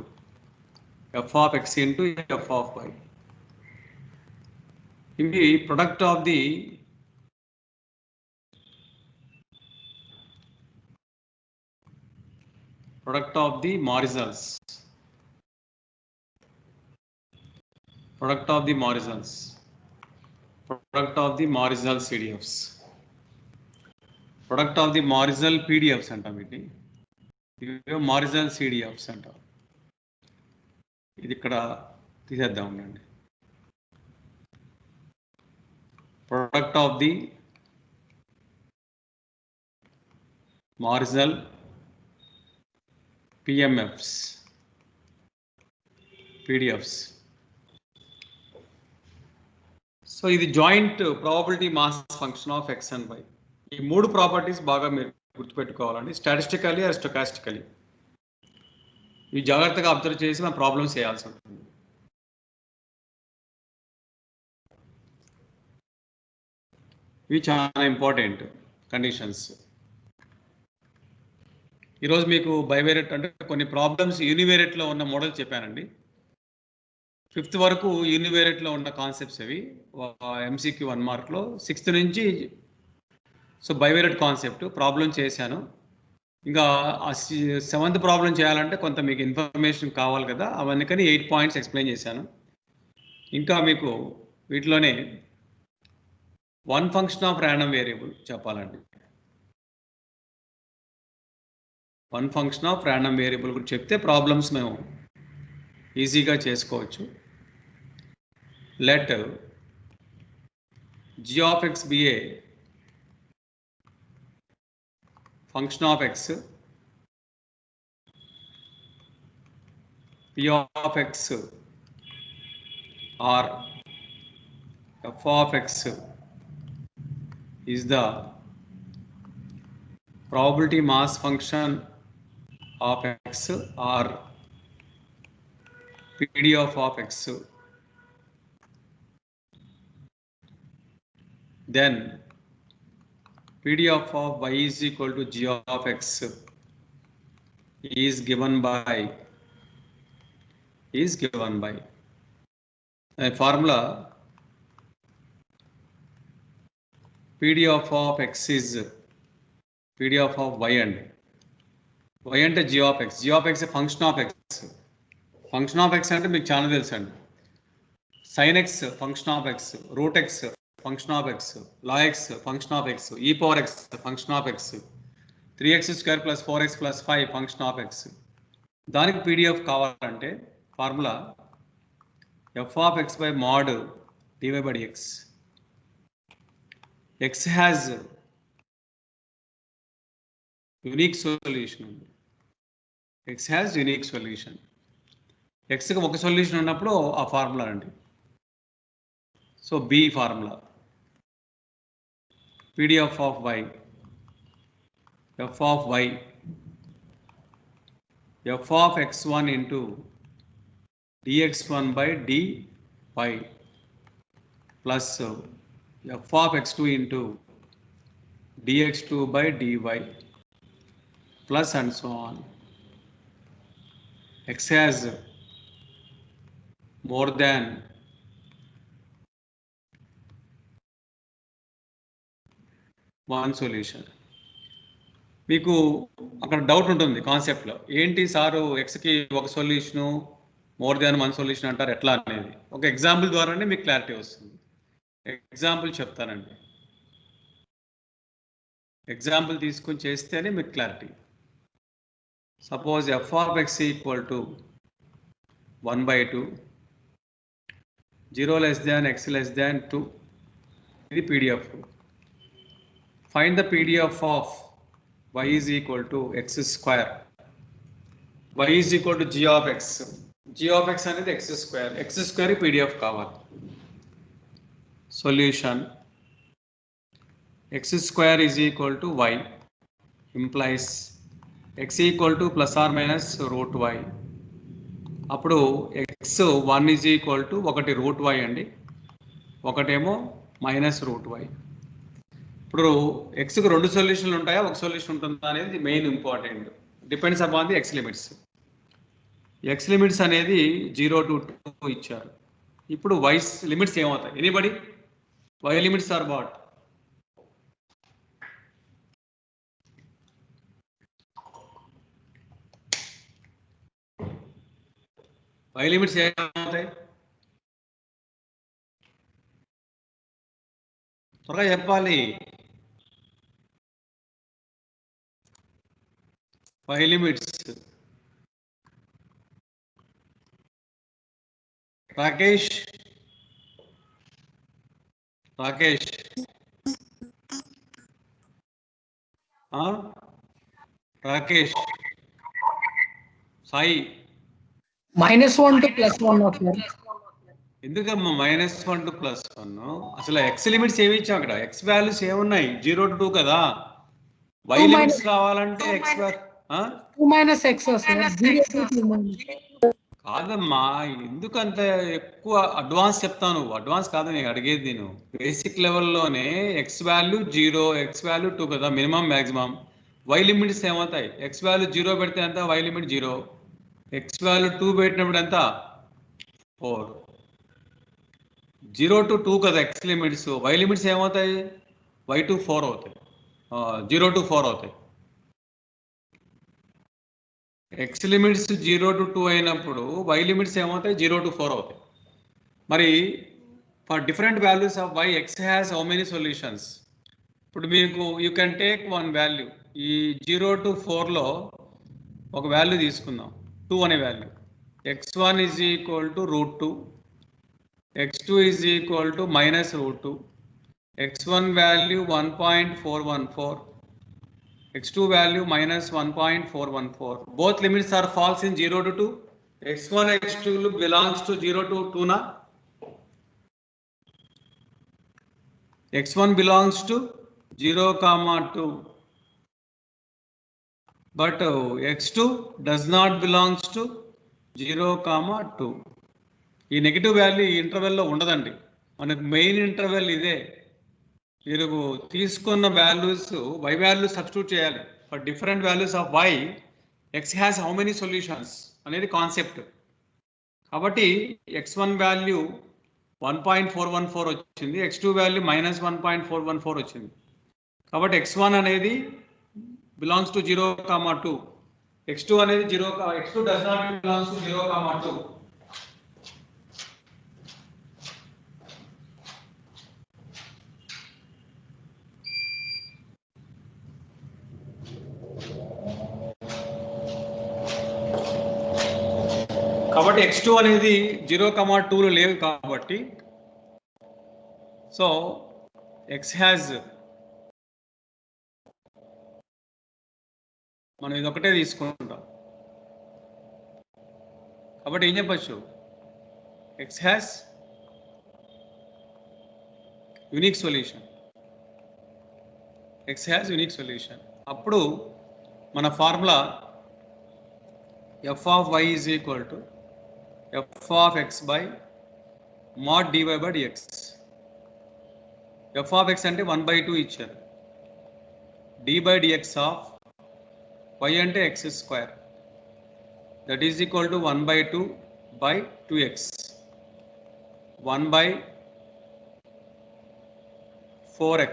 f of x into f of y. ఇవి product of the marginals. Product of the marginal CDFs. Product of the marginal PDFs అంటాం వీటిని. ఇవి marginal CDFs అంటాం. ఇది ఇక్కడ తీసేద్దాం ఉండండి. Product of the marginal PMFs, PDFs. So ఇది joint probability mass function of x and y. ఈ 3 ప్రాపర్టీస్ బాగా మీరు గుర్తుపెట్టుకోవాలండి. స్టాటిస్టికల్లీ ఆర్ స్టొకాస్టికల్లీ ఇవి జాగ్రత్తగా అబ్జర్వ్ చేసి మనం ప్రాబ్లమ్స్ చేయాల్సి ఉంటుంది. ఇవి చాలా ఇంపార్టెంట్ కండిషన్స్. ఈరోజు మీకు బైవేరియట్ అంటే కొన్ని ప్రాబ్లమ్స్ యూనివేరియట్లో ఉన్న మోడల్ చెప్పానండి. 5th వరకు యూనివేరియట్లో ఉన్న కాన్సెప్ట్స్ అవి MCQ 1 మార్క్లో. 6th నుంచి సో బైవేరియట్ కాన్సెప్ట్ ప్రాబ్లం చేశాను. ఇంకా 7th ప్రాబ్లం చేయాలంటే కొంత మీకు ఇన్ఫర్మేషన్ కావాలి కదా, అవన్నీ కానీ 8 పాయింట్స్ ఎక్స్ప్లెయిన్ చేశాను. ఇంకా మీకు వీటిలోనే one function of random variable చెప్పాలండి. One function of random variable గురించి చెప్తే ప్రాబ్లమ్స్ మేము ఈజీగా చేసుకోవచ్చు. Let g of x be a function of x, p of x or f of x is the probability mass function of x or PDF of x, then PDF of y is equal to g of x is given by a formula. PDF of x is PDF of y and y అంటే g of x. g of x a function of x. Function of x అంటే మీకు చాలా తెలుసు అండి. sin x function of x, root x function of x, log x function of x, e power x function of x, 3x square plus 4x plus 5 function of x. దానికి PDF కావాలంటే formula f of x by mod dy by dx. x has unique solution. x has unique solution. x కి ఒక solution ఉన్నప్పుడు ఆ formula అండి. So b formula PDF of y, f of y, f of x1 into dx1 by dy plus f of x2 into dx2 by dy plus and so on. X has more than one solution. మీకు అక్కడ doubt ఉంటుంది కాన్సెప్ట్లో, ఏంటి sir ఎక్స్కి ఒక solution more than one solution అంటారు ఎట్లా అనేది. ఒక ఎగ్జాంపుల్ ద్వారానే మీకు క్లారిటీ వస్తుంది. ఎగ్జాంపుల్ చెప్తానండి. ఎగ్జాంపుల్ తీసుకొని చేస్తేనే మీకు clarity. Suppose f of x equal to 1/2, 0 less than x less than 2. ఇది PDF. Find the PDF of y is equal to x square. y is equal to g of x. g of x అనేది x square. x square PDF కావాలి. Solution x square is equal to y implies x equal to plus or minus root y. అప్పుడు x1 is equal to ఒకటి root y అండి, ఒకటేమో minus root y. ఇప్పుడు ఎక్స్కి రెండు సొల్యూషన్లు ఉంటాయా, ఒక సొల్యూషన్ ఉంటుందా అనేది main important. Depends upon the x limits. X limits అనేది 0 to 2 ఇచ్చారు. ఇప్పుడు వై లిమిట్స్ ఏమవుతాయి? Anybody? Y limits are what? Y limits ఏమవుతాయి? త్వరగా చెప్పాలి. Y limits Rakesh Rakesh Rakesh Sai -1 to +1 of that. ఎందుకమ్మా -1 to +1? అసలు ఎక్స్ లిమిట్స్ ఏమి ఇచ్చాం అక్కడ? ఎక్స్ వాల్యూస్ ఏమున్నాయి? 0 to 2 కదా. వై లిమిట్స్ కావాలంటే X 2 minus x sir. 0 to 2 కాదమ్మా, ఎందుకంత ఎక్కువ అడ్వాన్స్ చెప్తాను? అడ్వాన్స్ కాదు నేను అడిగేది. నేను బేసిక్ లెవెల్లోనే ఎక్స్ వాల్యూ 0, ఎక్స్ వాల్యూ 2 కదా, మినిమం మ్యాక్సిమం. వై లిమిట్స్ ఏమవుతాయి? ఎక్స్ వాల్యూ 0 పెడితే ఎంత? Why limit 0. ఎక్స్ వాల్యూ 2 పెట్టినప్పుడు ఎంత? 4. 0 to 2 కదా ఎక్స్ లిమిట్స్. వై లిమిట్స్ ఏమవుతాయి? y to 4 అవుతాయి. 0 to 4 అవుతాయి. ఎక్స్ లిమిట్స్ 0 to 2 అయినప్పుడు వై లిమిట్స్ ఏమవుతాయి 0 to 4 అవుతాయి. మరి for different values of y x has how many solutions? ఇప్పుడు మీకు you can take one value. ఈ 0 to 4లో ఒక వాల్యూ తీసుకుందాం, 2 అనే value. x1 is equal to √2, x2 is equal to minus √2, x1 value 1.414, x2 value minus 1.414. Both limits are false in 0 to 2. x1 x2 belongs to 0 to 2 na. x1 belongs to 0, 2, but x2 does not belongs to 0, 2. ఈ negative value ఈ ఇంటర్వెల్లో ఉండదండి. మనకు main interval ఇదే. మీరు తీసుకున్న values y value substitute చేయాలి. For different values of y x has how many solutions అనేది concept. కాబట్టి x1 వాల్యూ 1.414 వచ్చింది, x2 వాల్యూ మైనస్ 1.414 వచ్చింది. కాబట్టి x1 అనేది బిలాంగ్స్ టు 0, 2, x2 అనేది 0, x2 does not belongs to 0, 2. కాబట్టి x2 అనేది 0, 2లో లేవు కాబట్టి సో x హ్యాస్, మనం ఇది ఒకటే తీసుకుంటాం. కాబట్టి ఏం చెప్పచ్చు, x has unique solution. x has unique solution. అప్పుడు మన formula f of y is equal to f of x by mod dy by dx. f of x అంటే 1/2 ఇచ్చారు, d by dx of y అంటే x square, that is equal to 1/2 by 2x, 1/4x.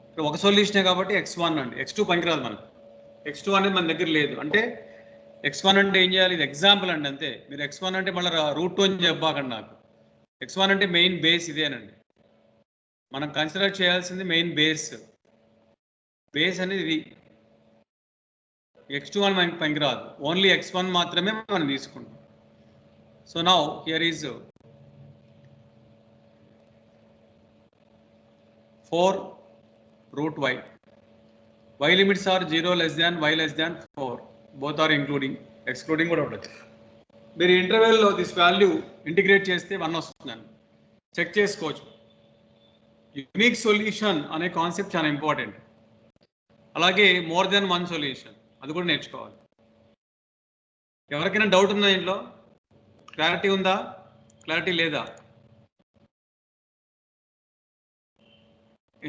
ఇక్కడ ఒక సొల్యూషనే కాబట్టి x1 అండి, x2 పనికిరాదు మనకు. x2 అనేది మన దగ్గర లేదు. అంటే x1 అంటే ఏం చేయాలి, ఇది ఎగ్జాంపుల్ అండి అంతే. మీరు x1 అంటే మళ్ళీ √2 అని చెప్పాకండి నాకు. x1 అంటే మెయిన్ బేస్ ఇదేనండి. మనం కన్సిడర్ చేయాల్సింది మెయిన్ బేస్. బేస్ అనేది ఇది. x2 అని మనకి పనికిరాదు, ఓన్లీ x1 మాత్రమే మనం తీసుకుంటాం. So now here is 4√y. y limits are 0 less than y less than 4. Both are including, excluding కూడా ఉండదు. మీరు ఇంటర్వెల్లో దిస్ వాల్యూ ఇంటిగ్రేట్ చేస్తే 1 వస్తుందండి. చెక్ చేసుకోవచ్చు. యూనిక్ సొల్యూషన్ అనే కాన్సెప్ట్ చాలా ఇంపార్టెంట్. అలాగే మోర్ దెన్ 1 సొల్యూషన్, అది కూడా నేర్చుకోవాలి. ఎవరికైనా డౌట్ ఉందా ఇంట్లో? క్లారిటీ ఉందా, క్లారిటీ లేదా?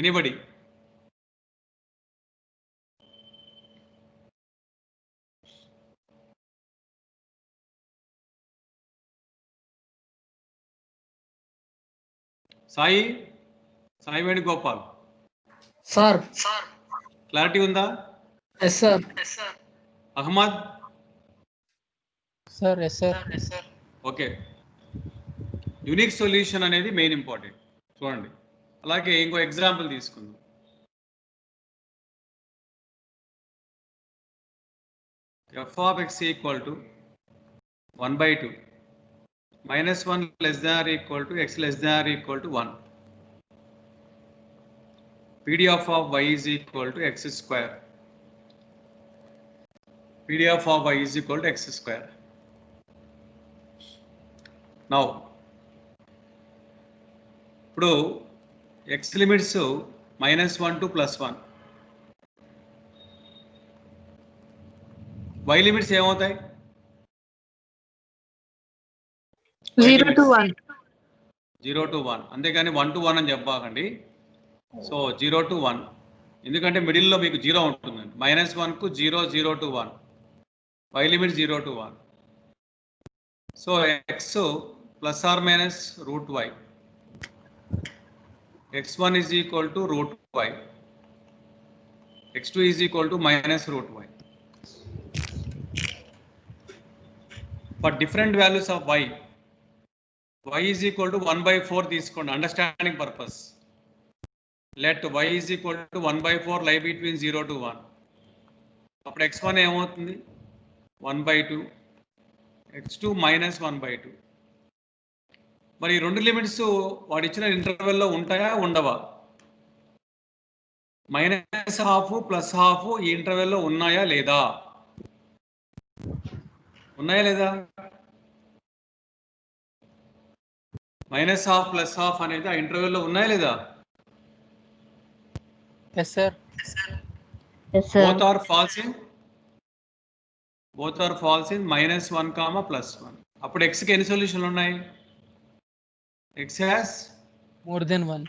Anybody? Sai Venugopal sir. Clarity ఉందా? Yes sir. Ahmed sir yes sir. Okay. Unique solution అనేది మెయిన్ ఇంపార్టెంట్. చూడండి, అలాగే ఇంకో ఎగ్జాంపుల్ తీసుకుందాం. f of x equal to 1/2, minus 1 less than or equal to x less than or equal to 1. PDF of y is equal to x square. PDF of y is equal to x square. Now, ఇప్పుడు x limits -1 to +1, y limits ఏమవుతాయి? 0 to 1. 0 to 1, అంతేగాని 1 to 1 అని చెప్పాకండి. So 0 to 1, ఎందుకంటే మిడిల్లో మీకు 0 ఉంటుందండి. -1కు 0, 0 to 1, y limit 0 to 1. So x ± √y, x1 is equal to √y. x2 is equal to minus root y. For different values of y is equal to 1 by 4 తీసుకోండి understanding purpose. Let y is equal to 1 by 4 lie between 0 to 1. అప్పుడు x1 ఏమవుతుంది 1 by 2, x2 minus 1 by 2. మరి ఈ రెండు limits వాడు ఇచ్చిన ఇంటర్వెల్లో ఉంటాయా ఉండవా? మైనస్ హాఫ్ ప్లస్ హాఫ్ ఈ ఇంటర్వెల్లో ఉన్నాయా లేదా? ఉన్నాయా లేదా? మైనస్ హాఫ్ ప్లస్ హాఫ్ అనేది ఆ ఇంటర్వెల్లో ఉన్నాయా లేదా? Yes, sir. Yes, sir. Both are false in minus 1 comma plus 1. అప్పుడు x కి ఎన్ని సొల్యూషన్లు ఉన్నాయి? x has More than one.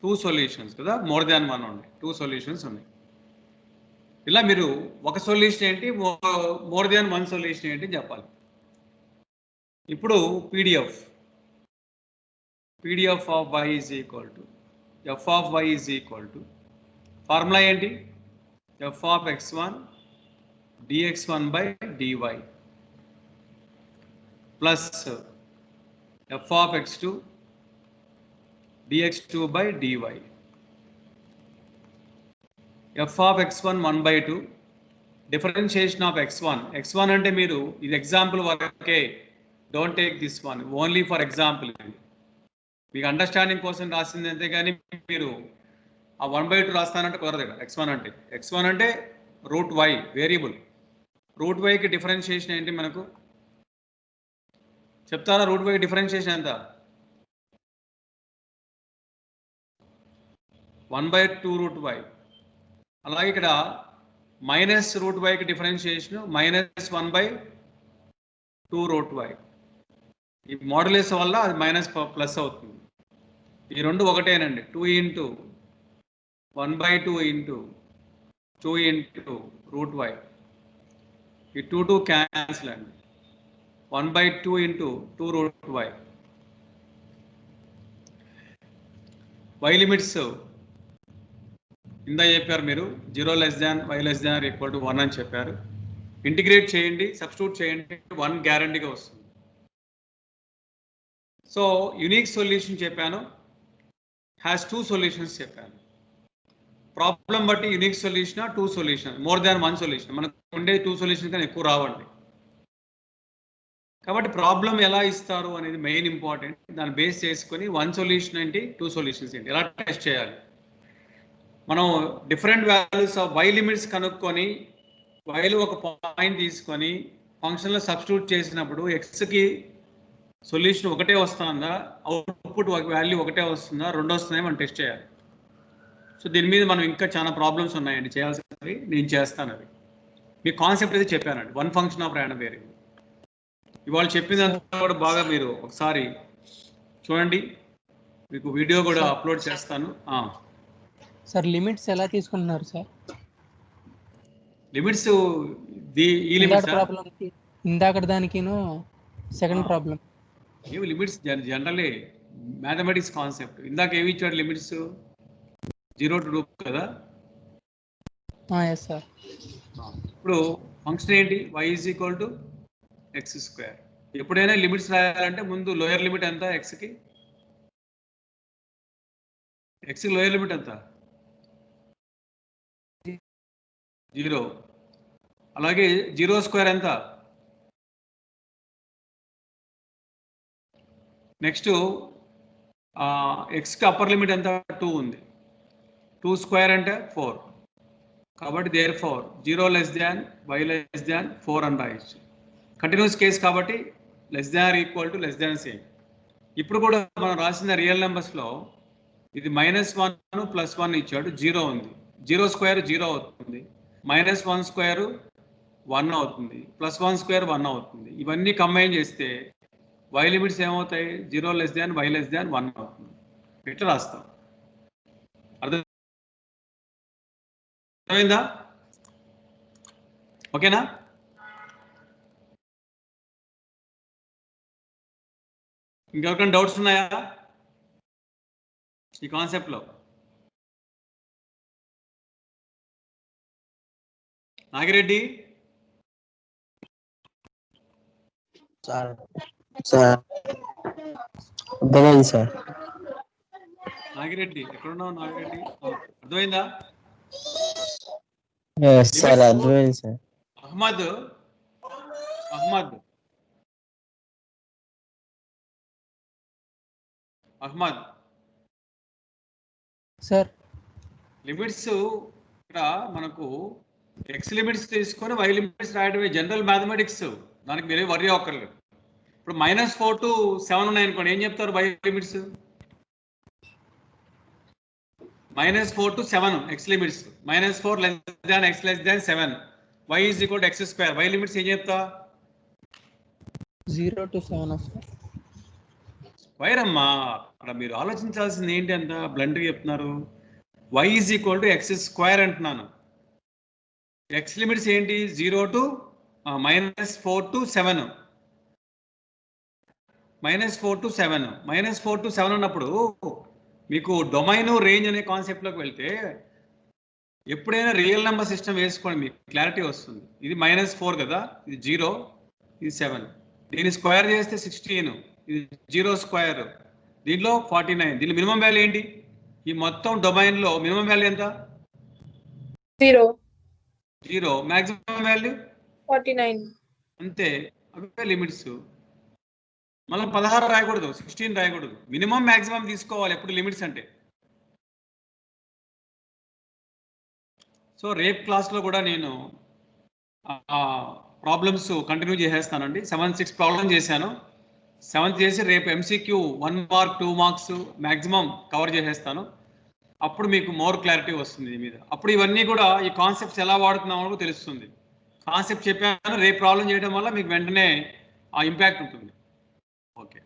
2 solutions కదా, మోర్ దాన్ 1 ఉన్నాయి, 2 సొల్యూషన్స్ ఉన్నాయి. ఇలా మీరు ఒక సొల్యూషన్ ఏంటి, మోర్ దాన్ 1 సొల్యూషన్ ఏంటి చెప్పాలి. ఇప్పుడు PDF of y is equal to f of y is equal to formula ఏంటి? f of x1 dx1 by dy plus f of x2 dx2 by dy. f of x1 1 by 2 differentiation of x1 అంటే మీరు ఇది example వరకే, don't take this one, only for example. మీకు understanding కోసం రాసింది అంతే కానీ మీరు ఆ 1 by 2 రాస్తానంటే కుదరదు. x1 అంటే రూట్ y వేరియబుల్. రూట్ వైకి డిఫరెన్షియేషన్ ఏంటి మనకు చెప్తారా? రూట్ వైకి డిఫరెన్షియేషన్ ఎంత? 1 by 2 రూట్ y. అలాగే ఇక్కడ మైనస్ రూట్ వైకి differentiation minus 1 by 2 root y. ఈ మోడలేస్ వల్ల అది మైనస్ ప్లస్ అవుతుంది. ఈ రెండు ఒకటేనండి. 2 into 1 by 2 into 2 into route y. ఈ 2 క్యాన్సిల్ అండి. 1 by 2 into 2 root y. y limits ఇందా చెప్పారు మీరు, 0 less than y less than or equal to 1 అని చెప్పారు. ఇంటిగ్రేట్ చేయండి, సబ్స్టిట్యూట్ చేయండి, 1 గ్యారంటీగా వస్తుంది. సో యూనిక్ సొల్యూషన్ చెప్పాను, హ్యాస్ 2 సొల్యూషన్స్ చెప్పాను. ప్రాబ్లం బట్టి unique solution 2 solution, more than 1 solution. మనకు ఉండే 2 సొల్యూషన్ కన్నా ఎక్కువ రావండి. కాబట్టి ప్రాబ్లం ఎలా ఇస్తారు అనేది మెయిన్ ఇంపార్టెంట్. దాన్ని బేస్ చేసుకొని 1 సొల్యూషన్ ఏంటి, 2 సొల్యూషన్స్ ఏంటి, ఎలా టెస్ట్ చేయాలి. మనం different values of y limits కనుక్కొని వైలో ఒక పాయింట్ తీసుకొని ఫంక్షన్లో సబ్స్టిట్యూట్ చేసినప్పుడు ఎక్స్కి సొల్యూషన్ ఒకటే వస్తుందా, అవుట్పుట్ వాల్యూ ఒకటే వస్తుందా, రెండు వస్తున్నాయి మనం టెస్ట్ చేయాలి. సో దీని మీద మనం ఇంకా చాలా ప్రాబ్లమ్స్ ఉన్నాయండి చేయాల్సినవి. నేను చేస్తాను అవి. మీ కాన్సెప్ట్ అయితే చెప్పానండి, 1 ఫంక్షన్ ఆఫ్ ర్యాండమ్ వేరియబుల్. ఇవాళ చెప్పిందంతా కూడా బాగా మీరు ఒకసారి చూడండి, మీకు వీడియో కూడా అప్లోడ్ చేస్తాను. సార్ లిమిట్స్ ఎలా తీసుకుంటున్నారు సార్? లిమిట్స్ ఈ లిమిట్స్ ప్రాబ్లంకి ఇందాక దానికిను సెకండ్ ప్రాబ్లం ఏమి లిమిట్స్ జనరల్లీ మ్యాథమెటిక్స్ కాన్సెప్ట్. ఇందాక ఏమి ఇచ్చాడు లిమిట్స్? 0 to 2 కదా. Yes sir. ఇప్పుడు ఫంక్షన్ ఏంటి? y is equal to x². ఎప్పుడైనా లిమిట్స్ రాయాలంటే ముందు లోయర్ లిమిట్ ఎంత ఎక్స్కి? ఎక్స్కి లోయర్ లిమిట్ ఎంత? 0. అలాగే 0² ఎంత? నెక్స్ట్ ఎక్స్కి అప్పర్ లిమిట్ ఎంత? 2 ఉంది. 2² అంటే 4. కాబట్టి therefore 0 less than y less than 4 అని రాయొచ్చు. కంటిన్యూస్ కేస్ కాబట్టి less than or equal to less than same. ఇప్పుడు కూడా మనం రాసిన రియల్ నెంబర్స్లో ఇది -1 +1 ఇచ్చాడు, 0 ఉంది. 0² 0 అవుతుంది, -1² 1 అవుతుంది, +1² 1 అవుతుంది. ఇవన్నీ కంబైన్ చేస్తే y లిమిట్స్ ఏమవుతాయి? 0 less than y less than 1 అవుతుంది. ఇట్లా రాస్తాం. అర్థమైందా? ఓకేనా? ఇంకెవరికైనా డౌట్స్ ఉన్నాయా ఈ కాన్సెప్ట్లో? నాగిరెడ్డి సార్ సార్ అర్థమైంది సార్. నాగిరెడ్డి ఎక్కడున్నావు నాగిరెడ్డి? అర్థమైందా? సార్ అర్థమైంది sir. Ahmed Ahmed Ahmed sir limits ఇక్కడ మనకు ఎక్స్ లిమిట్స్ తీసుకొని వై లిమిట్స్ రాయడమే జనరల్ మ్యాథమెటిక్స్, దానికి మీరే వర్రీ అవ్వక్కర్లేదు. ఇప్పుడు -4 to 7 ఉన్నాయి అనుకోండి, ఏం చెప్తారు y limits? -4 to 7 x limits, -4 less than x less than 7, y is equal to x². Y limits ఏం చెప్తా? 0 to 7 వస్తుంది. స్క్వైర్ అమ్మా, అక్కడ మీరు ఆలోచించాల్సింది ఏంటి అంత బ్లంట్గా చెప్తున్నారు? y is equal to x² అంటున్నాను. ఎక్స్ లిమిట్స్ ఏంటి? 0 to -4 to 7, -4 to 7, -4 to 7 ఉన్నప్పుడు మీకు డొమైన్ రేంజ్ అనే కాన్సెప్ట్లోకి వెళ్తే ఎప్పుడైనా రియల్ నెంబర్ సిస్టమ్ వేసుకోండి, మీకు క్లారిటీ వస్తుంది. ఇది -4 కదా, ఇది 0, ఇది 7, దీన్ని స్క్వేర్ చేస్తే 16, ఇది 0², దీంట్లో 49. దీని మినిమం వాల్యూ ఏంటి? ఈ మొత్తం డొమైన్లో మినిమం వాల్యూ ఎంత? 0. Maximum value 49. అంతే. అవే లిమిట్స్. మళ్ళీ 16 రాయకూడదు, 16 రాయకూడదు. మినిమం మ్యాక్సిమం తీసుకోవాలి ఎప్పుడు లిమిట్స్ అంటే. సో రేపు క్లాస్లో కూడా నేను ప్రాబ్లమ్స్ కంటిన్యూ చేసేస్తానండి. 7, 6 ప్రాబ్లమ్ చేశాను. 7th చేసి రేపు MCQ 1 mark 2 marks maximum cover చేసేస్తాను. అప్పుడు మీకు మోర్ క్లారిటీ వస్తుంది దీని మీద. అప్పుడు ఇవన్నీ కూడా ఈ కాన్సెప్ట్స్ ఎలా వాడుతున్నామో తెలుస్తుంది. కాన్సెప్ట్ చెప్పాను, రేపు ప్రాబ్లం చేయడం వల్ల మీకు వెంటనే ఆ ఇంపాక్ట్ ఉంటుంది. ఓకే.